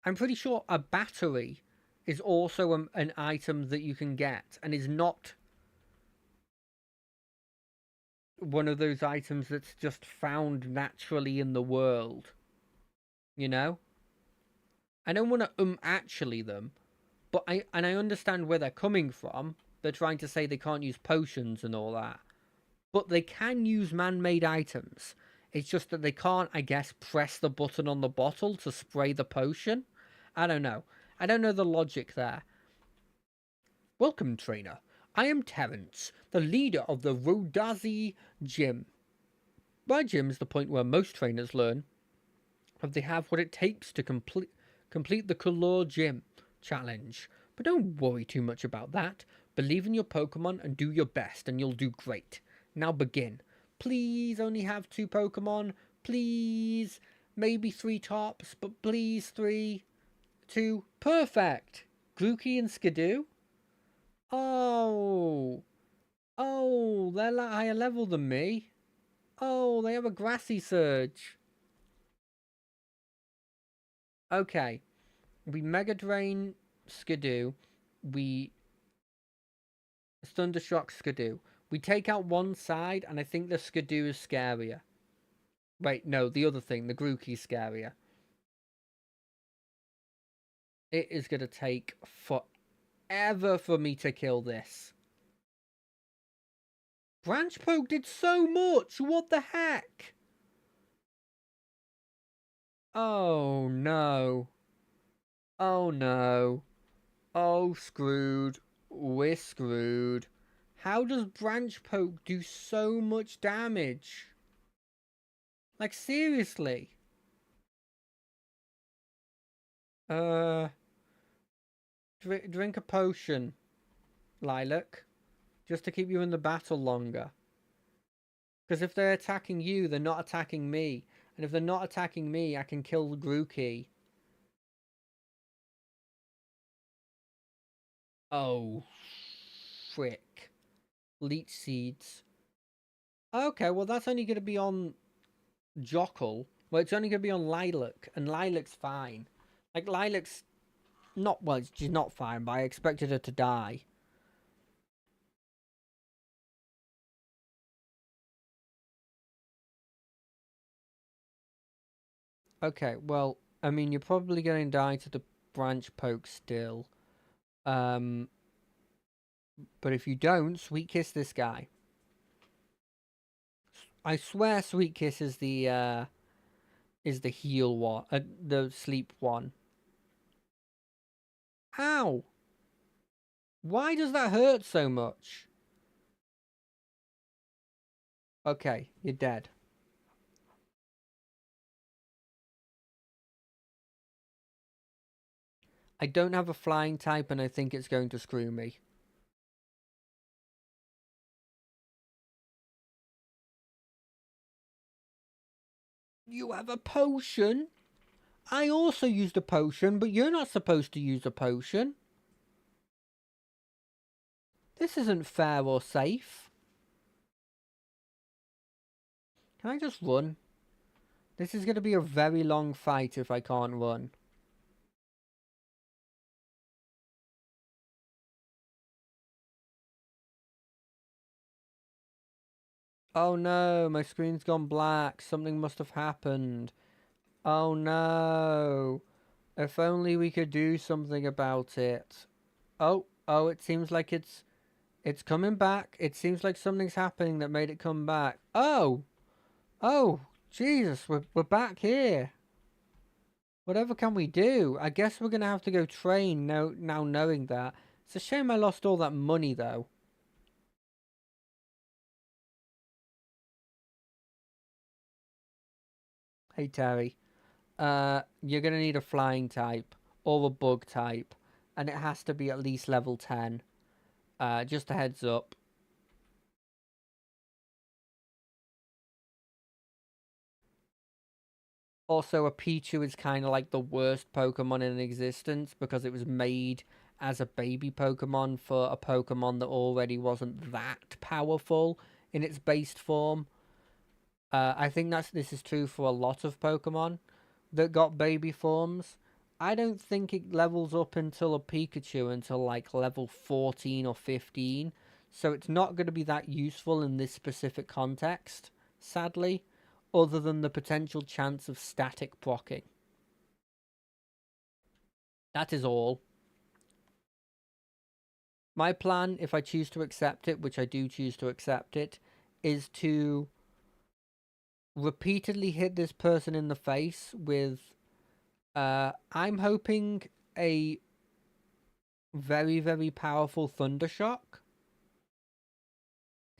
I'm pretty sure a battery is also an item that you can get and is not one of those items that's just found naturally in the world. You know? I don't want to actually them, but I understand where they're coming from. They're trying to say they can't use potions and all that. But they can use man-made items. It's just that they can't, I guess, press the button on the bottle to spray the potion. I don't know. I don't know the logic there. Welcome, trainer. I am Terence, the leader of the Rodazi Gym. My gym is the point where most trainers learn if they have what it takes to complete the Color Gym challenge. But don't worry too much about that. Believe in your Pokemon and do your best, and you'll do great. Now begin. Please only have 2 Pokemon. Please. Maybe 3 tops, but please 3. 2. Perfect. Grookey and Skidoo. Oh. Oh, they're like higher level than me. Oh, they have a Grassy Surge. Okay. We Mega Drain Skidoo. We Thundershock Skidoo. We take out one side, and I think the Skidoo is scarier. Wait, no, the other thing, the Grookey is scarier. It is going to take forever for me to kill this. Branch Poke did so much! What the heck? Oh, no. Oh, no. Oh, screwed. We're screwed. How does Branch Poke do so much damage? Like, seriously? Drink a potion, Lilac, just to keep you in the battle longer. Because if they're attacking you, they're not attacking me. And if they're not attacking me, I can kill Grookey. Oh, frick. Leech Seeds. Okay, well that's only going to be on Jockle. Well, it's only going to be on Lilac, and Lilac's fine. Like, Lilac's not, well, she's not fine, but I expected her to die. Okay, well, I mean, you're probably going to die to the Branch Poke still. But if you don't, Sweet Kiss this guy. I swear Sweet Kiss is the heal one, the sleep one. Ow! Why does that hurt so much? Okay, you're dead. I don't have a flying type, and I think it's going to screw me. You have a potion? I also used a potion, but you're not supposed to use a potion. This isn't fair or safe. Can I just run? This is going to be a very long fight if I can't run. Oh no, my screen's gone black. Something must have happened. Oh no. If only we could do something about it. Oh, it seems like it's coming back. It seems like something's happening that made it come back. Oh, Jesus, we're back here. Whatever can we do? I guess we're gonna have to go train now knowing that. It's a shame I lost all that money though. Hey Terry, you're gonna need a flying type or a bug type, and it has to be at least level 10. Just a heads up. Also, a Pichu is kind of like the worst Pokemon in existence because it was made as a baby Pokemon for a Pokemon that already wasn't that powerful in its based form. I think this is true for a lot of Pokemon that got baby forms. I don't think it levels up until a Pikachu until like level 14 or 15. So it's not going to be that useful in this specific context, sadly, other than the potential chance of static proccing. That is all. My plan, if I choose to accept it, which I do choose to accept it, is to repeatedly hit this person in the face with, I'm hoping a very, very powerful thunder shock.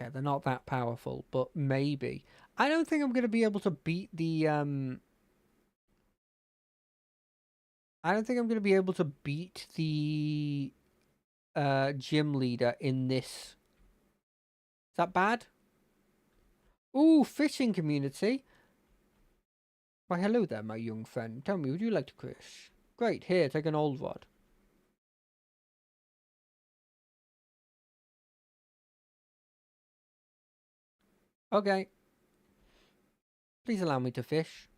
Okay, they're not that powerful, but maybe. I don't think I'm going to be able to beat the, I don't think I'm going to be able to beat the, gym leader in this. Is that bad? Ooh, fishing community. Why, hello there, my young friend. Tell me, would you like to fish? Great, here, take an old rod. Okay, please allow me to fish.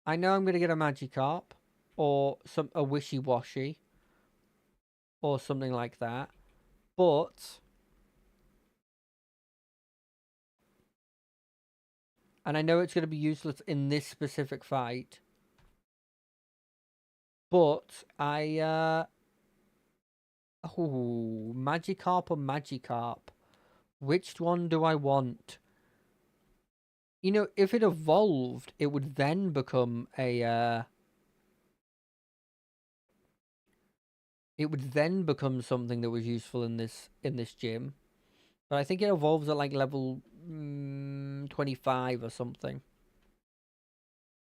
I know I'm going to get a Magikarp, or a Wishy-Washy, or something like that, but... And I know it's going to be useless in this specific fight, but Oh, Magikarp or Magikarp? Which one do I want? You know, if it evolved, it would then become a, it would then become something that was useful in this gym. But I think it evolves at like level 25 or something.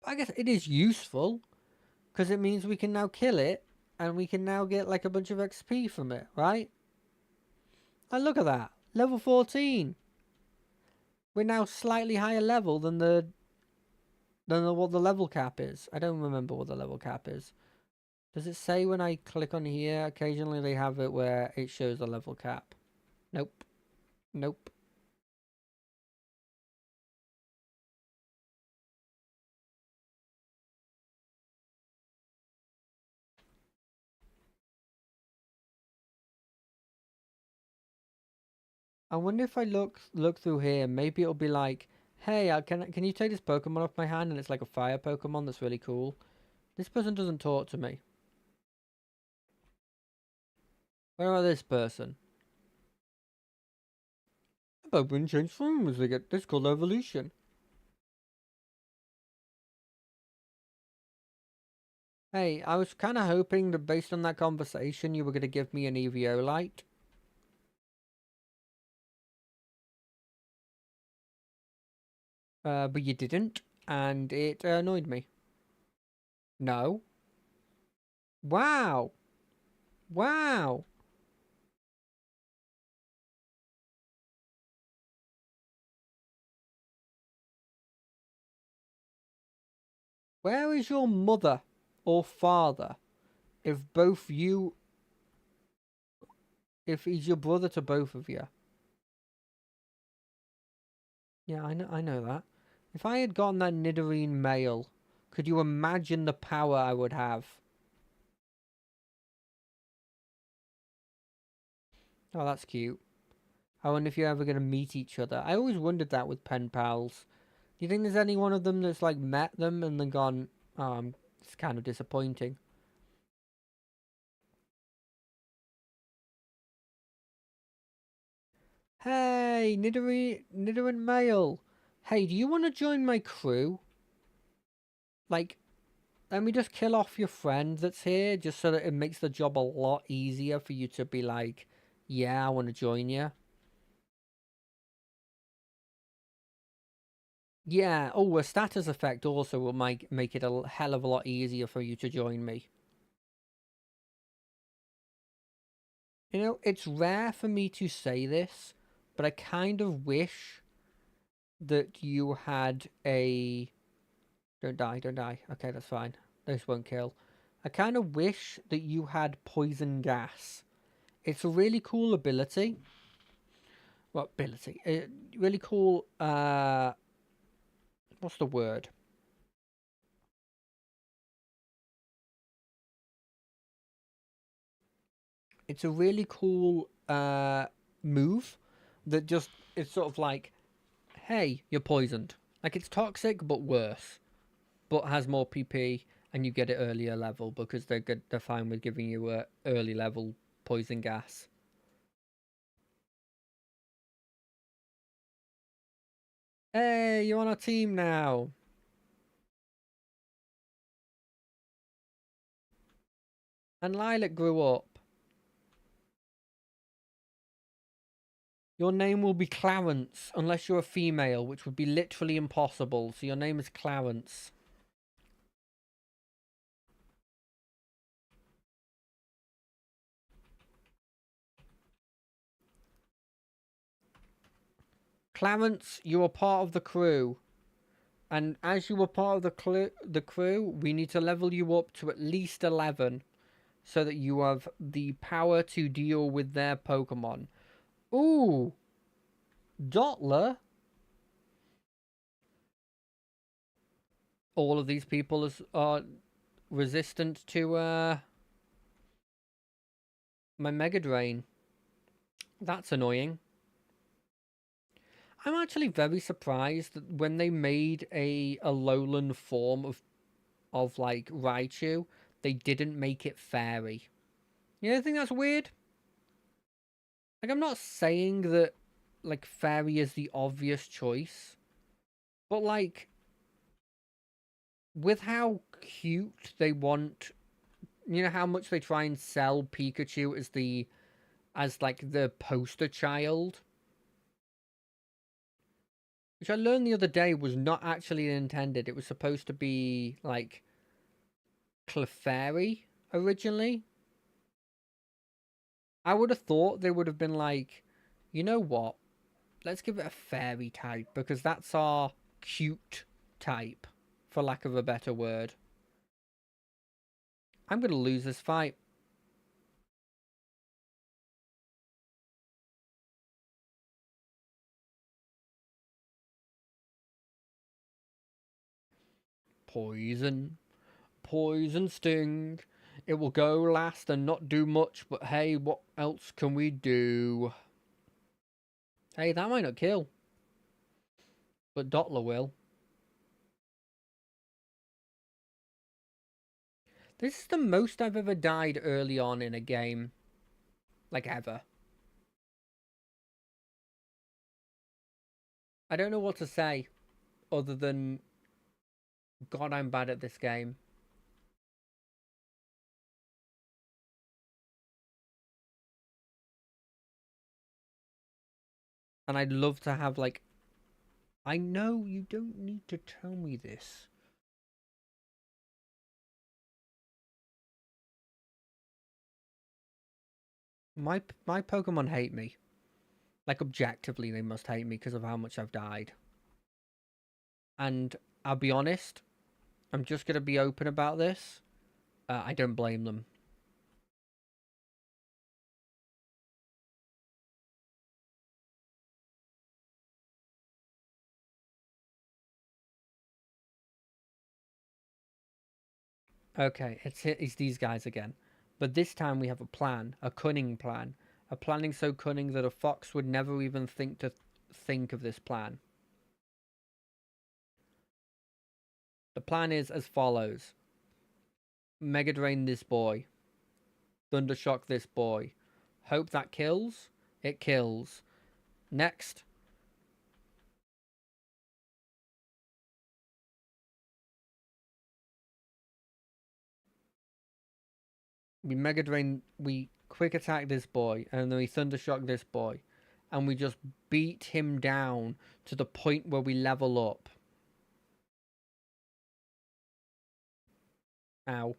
I guess it is useful because it means we can now kill it and we can now get like a bunch of XP from it, right? And look at that, level 14. We're now slightly higher level than what the level cap is. I don't remember what the level cap is. Does it say when I click on here? Occasionally they have it where it shows the level cap. Nope. Nope. I wonder if I look through here, maybe it'll be like, hey, can you take this Pokemon off my hand? And it's like a fire Pokemon that's really cool. This person doesn't talk to me. Where are this person? The Pokemon change forms. They get this called evolution. Hey, I was kind of hoping that based on that conversation, you were going to give me an Eviolite. But you didn't, and it annoyed me. No. Wow. Wow. Where is your mother or father if both you, if he's your brother to both of you? Yeah, I know that. If I had gotten that Nidorine male, could you imagine the power I would have? Oh, that's cute. I wonder if you're ever going to meet each other. I always wondered that with pen pals. Do you think there's any one of them that's like met them and then gone, oh, it's kind of disappointing? Hey, Nidoran male. Hey, do you want to join my crew? Like, let me just kill off your friend that's here, just so that it makes the job a lot easier for you to be like, yeah, I want to join you. Yeah, oh, a status effect also will make it a hell of a lot easier for you to join me. You know, it's rare for me to say this, but I kind of wish that you had a... Don't die, don't die. Okay, that's fine. This won't kill. I kind of wish that you had poison gas. It's a really cool ability. What ability? Really cool, what's the word? It's a really cool, move that just it's sort of like, hey, you're poisoned. Like it's toxic but worse, but has more PP, and you get it earlier level because they're good. They're fine with giving you a early level poison gas. Hey, you're on our team now. And Lilac grew up. Your name will be Clarence, unless you're a female, which would be literally impossible. So your name is Clarence. Clarence, you are part of the crew. And as you were part of the crew, we need to level you up to at least 11 so that you have the power to deal with their Pokemon. Ooh, Dottler. All of these people are resistant to my Mega Drain. That's annoying. I'm actually very surprised that when they made a lowland form of like Raichu, they didn't make it fairy. You don't think that's weird? Like I'm not saying that like fairy is the obvious choice, but like with how cute they want, you know how much they try and sell Pikachu as like the poster child, which I learned the other day was not actually intended. It was supposed to be like Clefairy originally. I would have thought they would have been like, you know what? Let's give it a fairy type because that's our cute type, for lack of a better word. I'm going to lose this fight. Poison. Poison sting. It will go last and not do much, but hey, what else can we do? Hey, that might not kill, but Dottler will. This is the most I've ever died early on in a game. Like, ever. I don't know what to say other than, God, I'm bad at this game. And I'd love to have, like, I know you don't need to tell me this. My Pokemon hate me. Like, objectively, they must hate me because of how much I've died. And I'll be honest, I'm just going to be open about this. I don't blame them. Okay, it's these guys again. But this time we have a plan, a cunning plan. A planning so cunning that a fox would never even think of this plan. The plan is as follows. Mega Drain this boy. Thundershock this boy. Hope that kills. It kills. Next. We Mega Drain, we quick attack this boy, and then we Thundershock this boy. And we just beat him down to the point where we level up. Ow.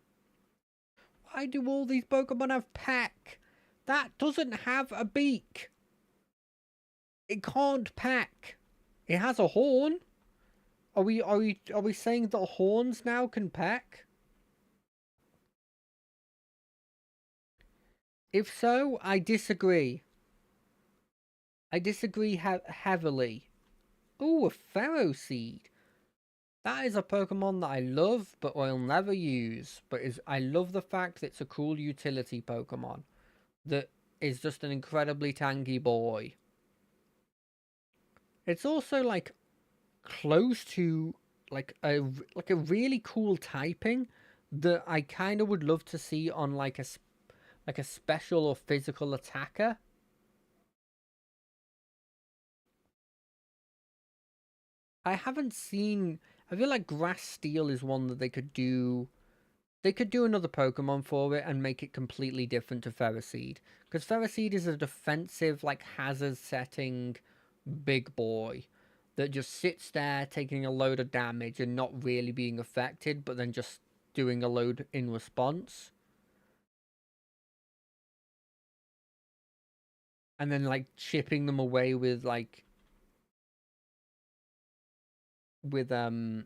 Why do all these Pokemon have peck? That doesn't have a beak. It can't peck. It has a horn. Are we saying that horns now can peck? If so, I disagree. I disagree heavily. Ooh, a Pharaoh Seed. That is a Pokemon that I love, but I'll never use. But I love the fact that it's a cool utility Pokemon. That is just an incredibly tanky boy. It's also like close to like a really cool typing that I kind of would love to see on like a special or physical attacker. I haven't seen. I feel like Grass Steel is one that they could do. They could do another Pokemon for it and make it completely different to Ferroseed. Because Ferroseed is a defensive, like, hazard setting big boy that just sits there taking a load of damage and not really being affected, but then just doing a load in response. And then, like, chipping them away with, like, with, iron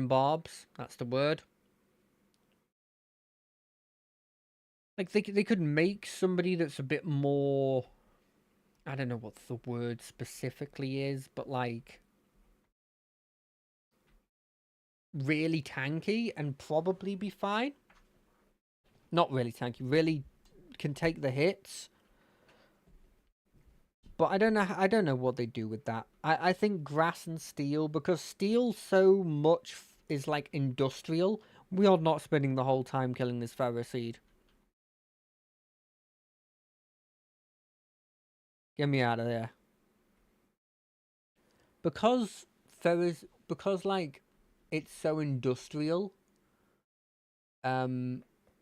barbs. That's the word. Like, they could make somebody that's a bit more. I don't know what the word specifically is, but like really tanky and probably be fine. Not really tanky, really can take the hits. But I don't know what they do with that. I think grass and steel, because steel so much is like industrial. We are not spending the whole time killing this Ferroseed. Get me out of there. Because because like it's so industrial,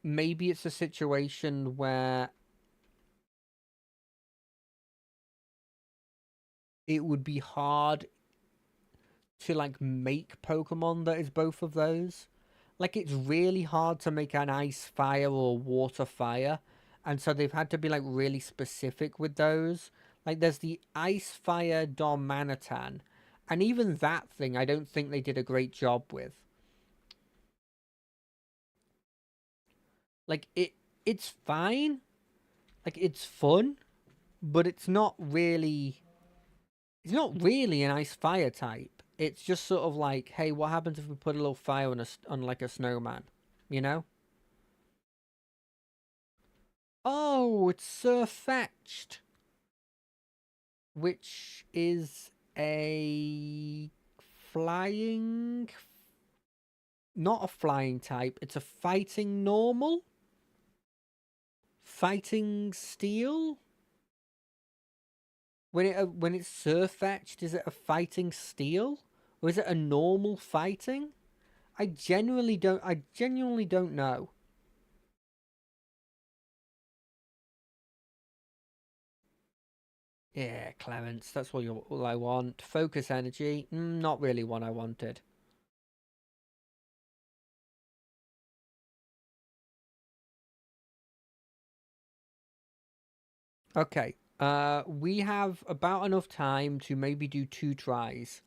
maybe it's a situation where it would be hard to like make Pokemon that is both of those. Like it's really hard to make an ice fire or water fire, and so they've had to be like really specific with those. Like there's the ice fire Darmanitan, and even that thing I don't think they did a great job with. Like it's fine, like it's fun, but it's not really an ice fire type. It's just sort of like, hey, what happens if we put a little fire on like a snowman, you know? Oh, it's Surfetched, which is a flying, not a flying type. It's a fighting normal, fighting steel. When it's Surfetched, is it a fighting steel or is it a normal fighting? I genuinely don't know. Yeah, Clarence, that's all I want. Focus energy, not really what I wanted. Okay, we have about enough time to maybe do 2 tries.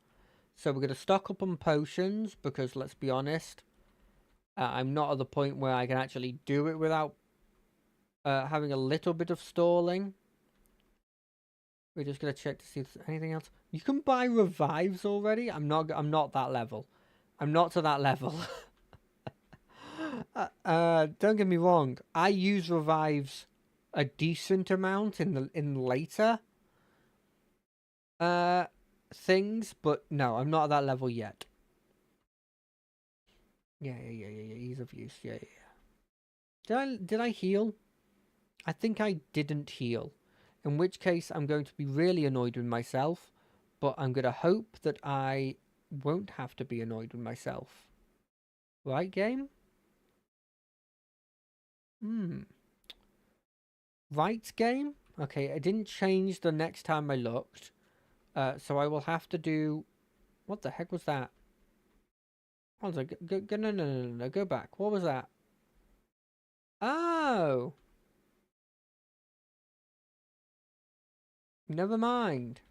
So we're going to stock up on potions because let's be honest, I'm not at the point where I can actually do it without having a little bit of stalling. We're just gonna check to see if there's anything else. You can buy revives already. I'm not that level. I'm not to that level. Don't get me wrong. I use revives a decent amount in later uh things, but no, I'm not at that level yet. Yeah. Ease of use. Yeah. Did I heal? I think I didn't heal. In which case, I'm going to be really annoyed with myself, but I'm going to hope that I won't have to be annoyed with myself. Right, game? Hmm. Right, game? Okay, I didn't change the next time I looked, so I will have to do... What the heck was that? Hold on, no, go back. What was that? Oh! Never mind.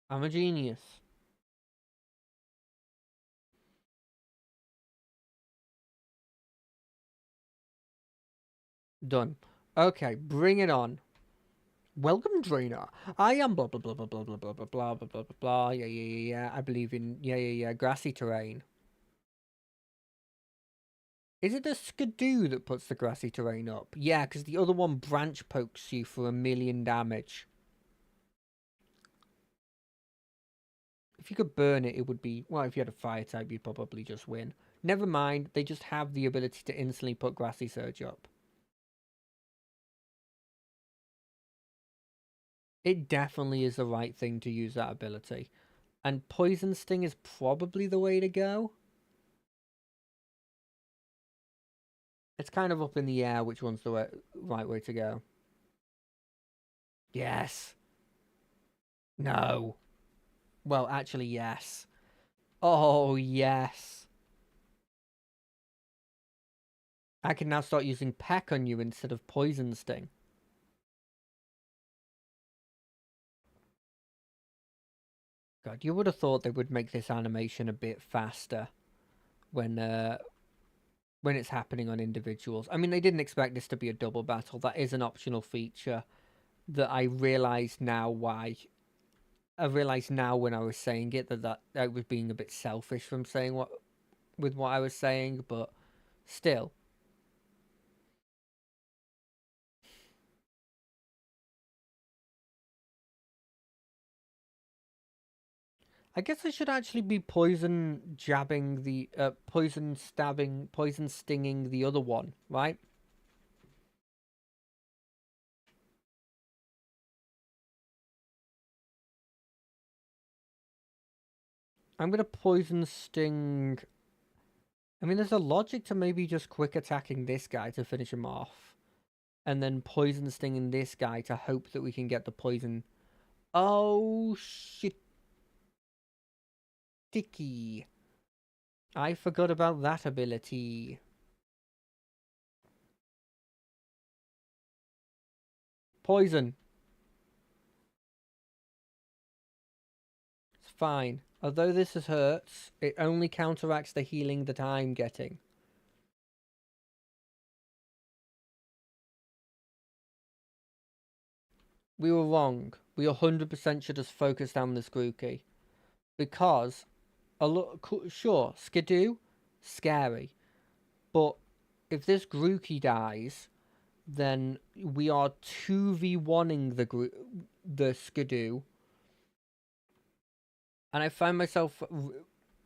I'm a genius. Done. Okay, bring it on. Welcome, trainer. I am blah blah blah blah blah blah blah blah blah blah blah blah. Yeah. I believe in yeah. Grassy terrain. Is it the Skidoo that puts the grassy terrain up? Yeah, because the other one branch pokes you for 1,000,000 damage. If you could burn it, it would be... Well, if you had a fire type, you'd probably just win. Never mind, they just have the ability to instantly put Grassy Surge up. It definitely is the right thing to use that ability. And Poison Sting is probably the way to go. It's kind of up in the air which one's the right way to go. Yes. No. Well, actually, yes. Oh, yes. I can now start using Peck on you instead of Poison Sting. God, you would have thought they would make this animation a bit faster when it's happening on individuals. I mean, they didn't expect this to be a double battle. That is an optional feature that I realise now why. I realised now when I was saying it that I was being a bit selfish from saying what I was saying, but still. I guess I should actually be poison jabbing the poison stabbing, poison stinging the other one, right? I'm gonna poison sting. I mean, there's a logic to maybe just quick attacking this guy to finish him off, and then poison stinging this guy to hope that we can get the poison. Oh shit! Sticky. I forgot about that ability. Poison. It's fine. Although this hurts, it only counteracts the healing that I'm getting. We were wrong. We 100% should have focused down this Grookey. Because, sure, Skidoo, scary. But if this Grookey dies, then we are 2v1ing the Skidoo. And I find myself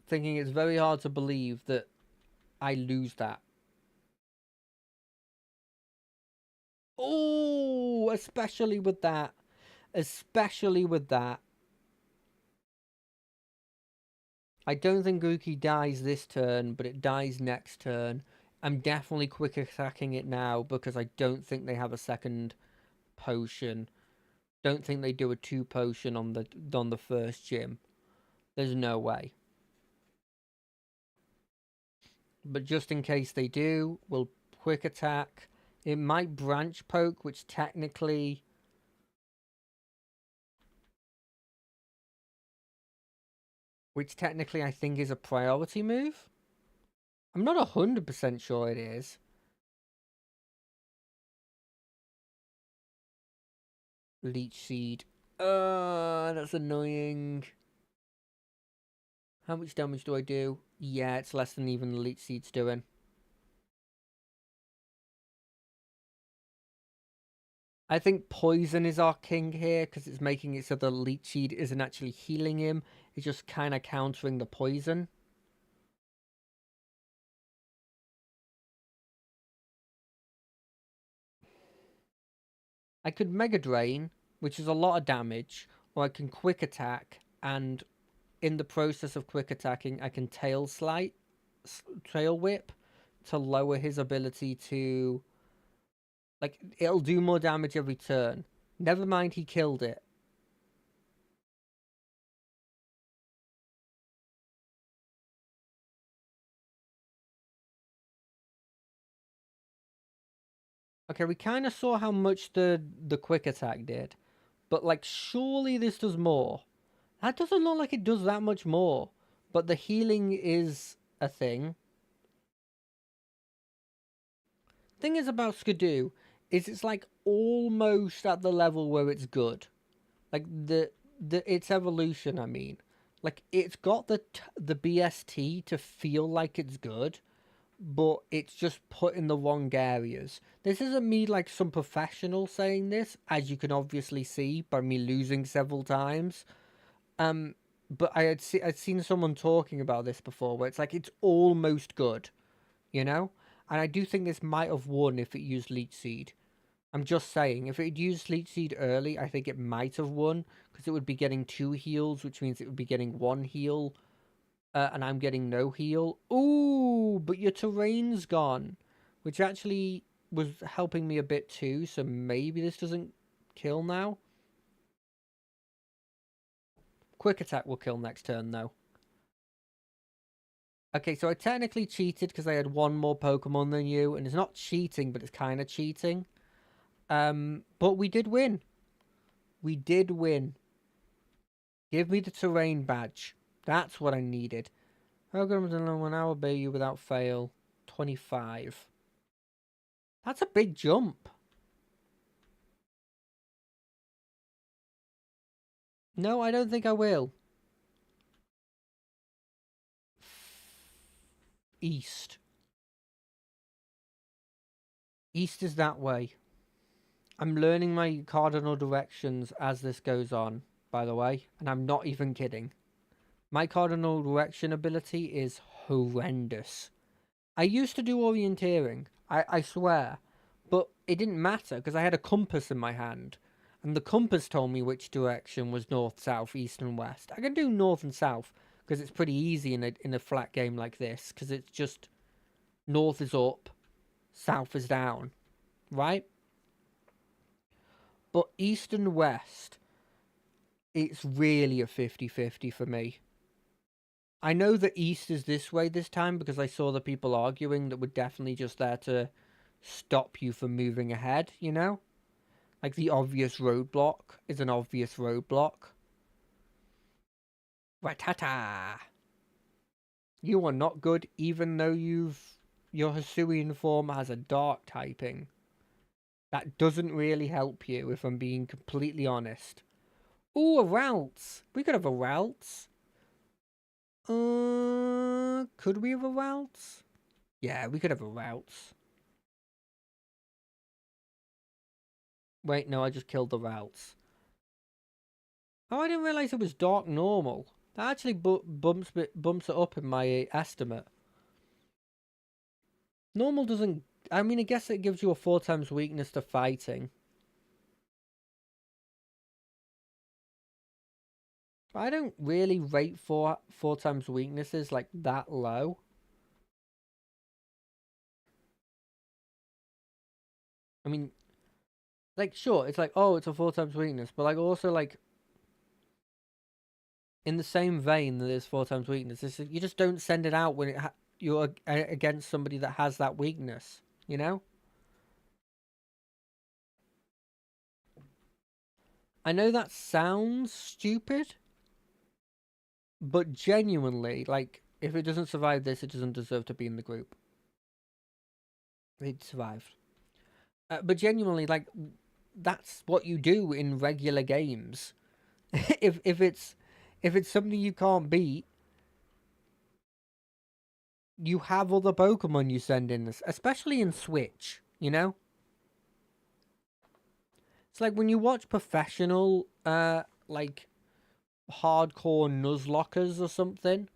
thinking it's very hard to believe that I lose that. Oh, especially with that. Especially with that. I don't think Grookey dies this turn, but it dies next turn. I'm definitely quick attacking it now because I don't think they have a second potion. Don't think they do a 2 potion on the first gym. There's no way. But just in case they do, we'll quick attack. It might branch poke, which technically I think is a priority move. I'm not 100% sure it is. Leech Seed. That's annoying. How much damage do I do? Yeah, it's less than even the Leech Seed's doing. I think Poison is our king here, because it's making it so the Leech Seed isn't actually healing him. It's just kind of countering the poison. I could Mega Drain, which is a lot of damage, or I can Quick Attack, and in the process of Quick Attacking, I can Tail Whip to lower his ability to... Like, it'll do more damage every turn. Never mind he killed it. Okay, we kind of saw how much the quick attack did. But, like, surely this does more. That doesn't look like it does that much more. But the healing is a thing. Thing is about Skidoo is it's, like, almost at the level where it's good. Like, its evolution, I mean. Like, it's got the BST to feel like it's good. but it's just put in the wrong areas. This isn't me like some professional saying this, as you can obviously see by me losing several times. Um, but I'd seen someone talking about this before, where it's like it's almost good, you know. And I do think this might have won if it used leech seed. I'm just saying, if it had used leech seed early, I think it might have won because it would be getting 2 heals, which means it would be getting 1 heal, and I'm getting no heal. Ooh, but your terrain's gone, which actually was helping me a bit too. So maybe this doesn't kill now. Quick attack will kill next turn though. Okay, so I technically cheated because I had one more Pokemon than you, and it's not cheating, but it's kind of cheating. But we did win. We did win. Give me the terrain badge. That's what I needed. Programs in 1 hour obey you without fail. 25. That's a big jump. No, I don't think I will. East. East is that way. I'm learning my cardinal directions as this goes on, by the way, and I'm not even kidding. My cardinal direction ability is horrendous. I used to do orienteering, I swear, but it didn't matter because I had a compass in my hand, and the compass told me which direction was north, south, east, and west. I can do north and south because it's pretty easy in a flat game like this because it's just north is up, south is down, right? But east and west, it's really a 50-50 for me. I know the east is this way this time because I saw the people arguing that were definitely just there to stop you from moving ahead, you know? Like the obvious roadblock is an obvious roadblock. Ratata! You are not good even though your Hisuian form has a dark typing. That doesn't really help you if I'm being completely honest. Ooh, a Ralts! We could have a Ralts. Could we have a Ralts? Yeah, we could have a Ralts. Wait, no, I just killed the Ralts. Oh, I didn't realise it was dark normal. That actually bumps it up in my estimate. Normal doesn't... I mean, I guess it gives you a 4 times weakness to fighting. But I don't really rate 4 times weaknesses like that low. I mean, like, sure, it's like, oh, it's a 4 times weakness. But, like, also, like, in the same vein that there's 4 times weakness, you just don't send it out when you're against somebody that has that weakness, you know? I know that sounds stupid, but genuinely, like, if it doesn't survive this, it doesn't deserve to be in the group. It survived. But genuinely, like, that's what you do in regular games. if it's something you can't beat, you have other Pokemon you send in, especially in Switch, you know? It's like when you watch professional, like, hardcore Nuzlockers or something,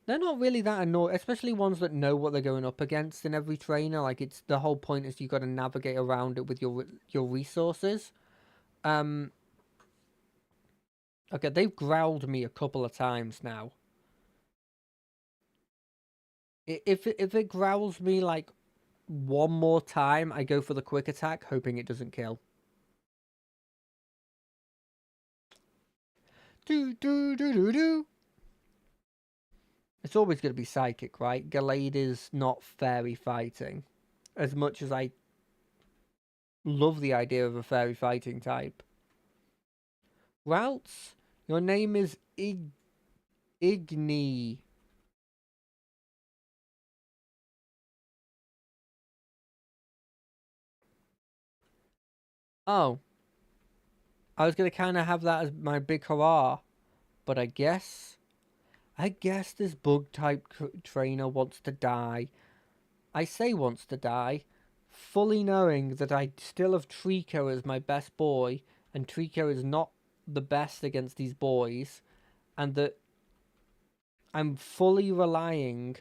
they're not really that annoying, especially ones that know what they're going up against in every trainer. Like, it's the whole point is you got to navigate around it with your resources. Okay, they've growled me a couple of times now. If it growls me like one more time, I go for the quick attack, hoping it doesn't kill. Do do do do do. It's always going to be psychic, right? Gallade is not fairy fighting, as much as I love the idea of a fairy fighting type. Routes, your name is Igni. Oh, I was going to kind of have that as my big hurrah, but I guess this bug type trainer wants to die. I say wants to die, fully knowing that I still have Trico as my best boy, and Trico is not the best against these boys, and that I'm fully relying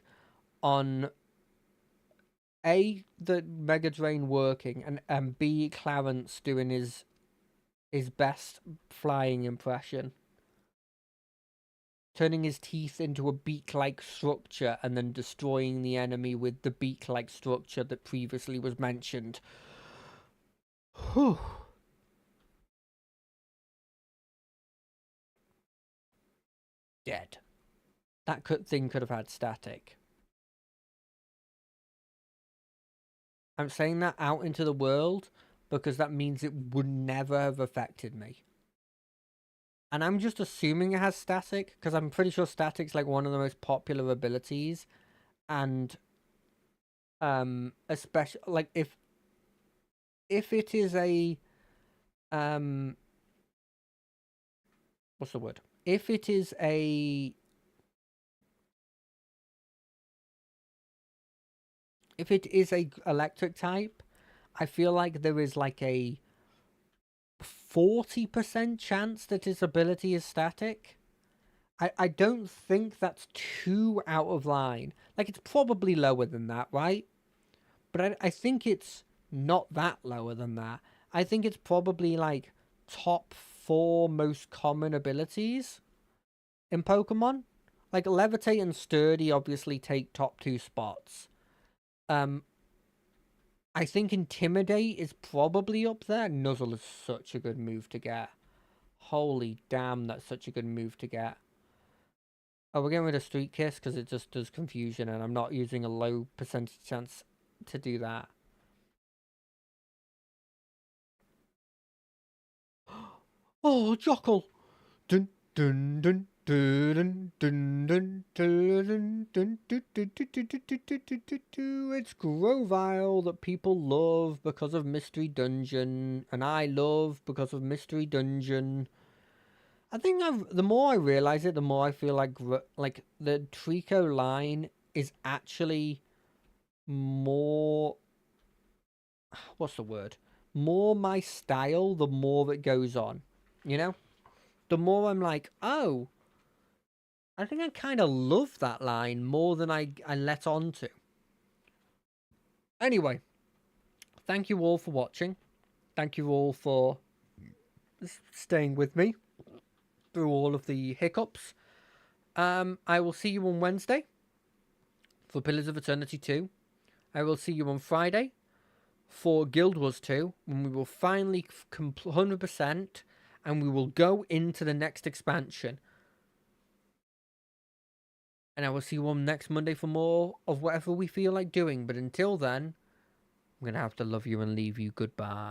on A, the Mega Drain working, and B, Clarence doing his best flying impression. Turning his teeth into a beak-like structure and then destroying the enemy with the beak-like structure that previously was mentioned. Whew. Dead. That thing could have had static. I'm saying that out into the world because that means it would never have affected me. And I'm just assuming it has static because I'm pretty sure static's like one of the most popular abilities. And especially like if it is a what's the word? If it is a electric type, I feel like there is like a 40% chance that its ability is static. I don't think that's too out of line. Like, it's probably lower than that, right? But I think it's not that lower than that. I think it's probably like top 4 most common abilities in Pokemon. Like, Levitate and Sturdy obviously take top 2 spots. I think Intimidate is probably up there. Nuzzle is such a good move to get. Holy damn, that's such a good move to get. Oh, we're getting rid of Street Kiss because it just does confusion and I'm not using a low percentage chance to do that. Oh, Jockle! Dun dun dun dun dun dun dun dun It's Grovyle that people love because of Mystery Dungeon, and I love because of Mystery Dungeon. I think the more I realize it, the more I feel like the Trico line is actually more, what's the word? More my style. The more it goes on, you know. The more I'm like, oh, I think I kind of love that line more than I let on to. Anyway, thank you all for watching. Thank you all for staying with me through all of the hiccups. I will see you on Wednesday for Pillars of Eternity 2. I will see you on Friday for Guild Wars 2 when we will finally 100% and we will go into the next expansion. And I will see you on next Monday for more of whatever we feel like doing. But until then, I'm going to have to love you and leave you. Goodbye.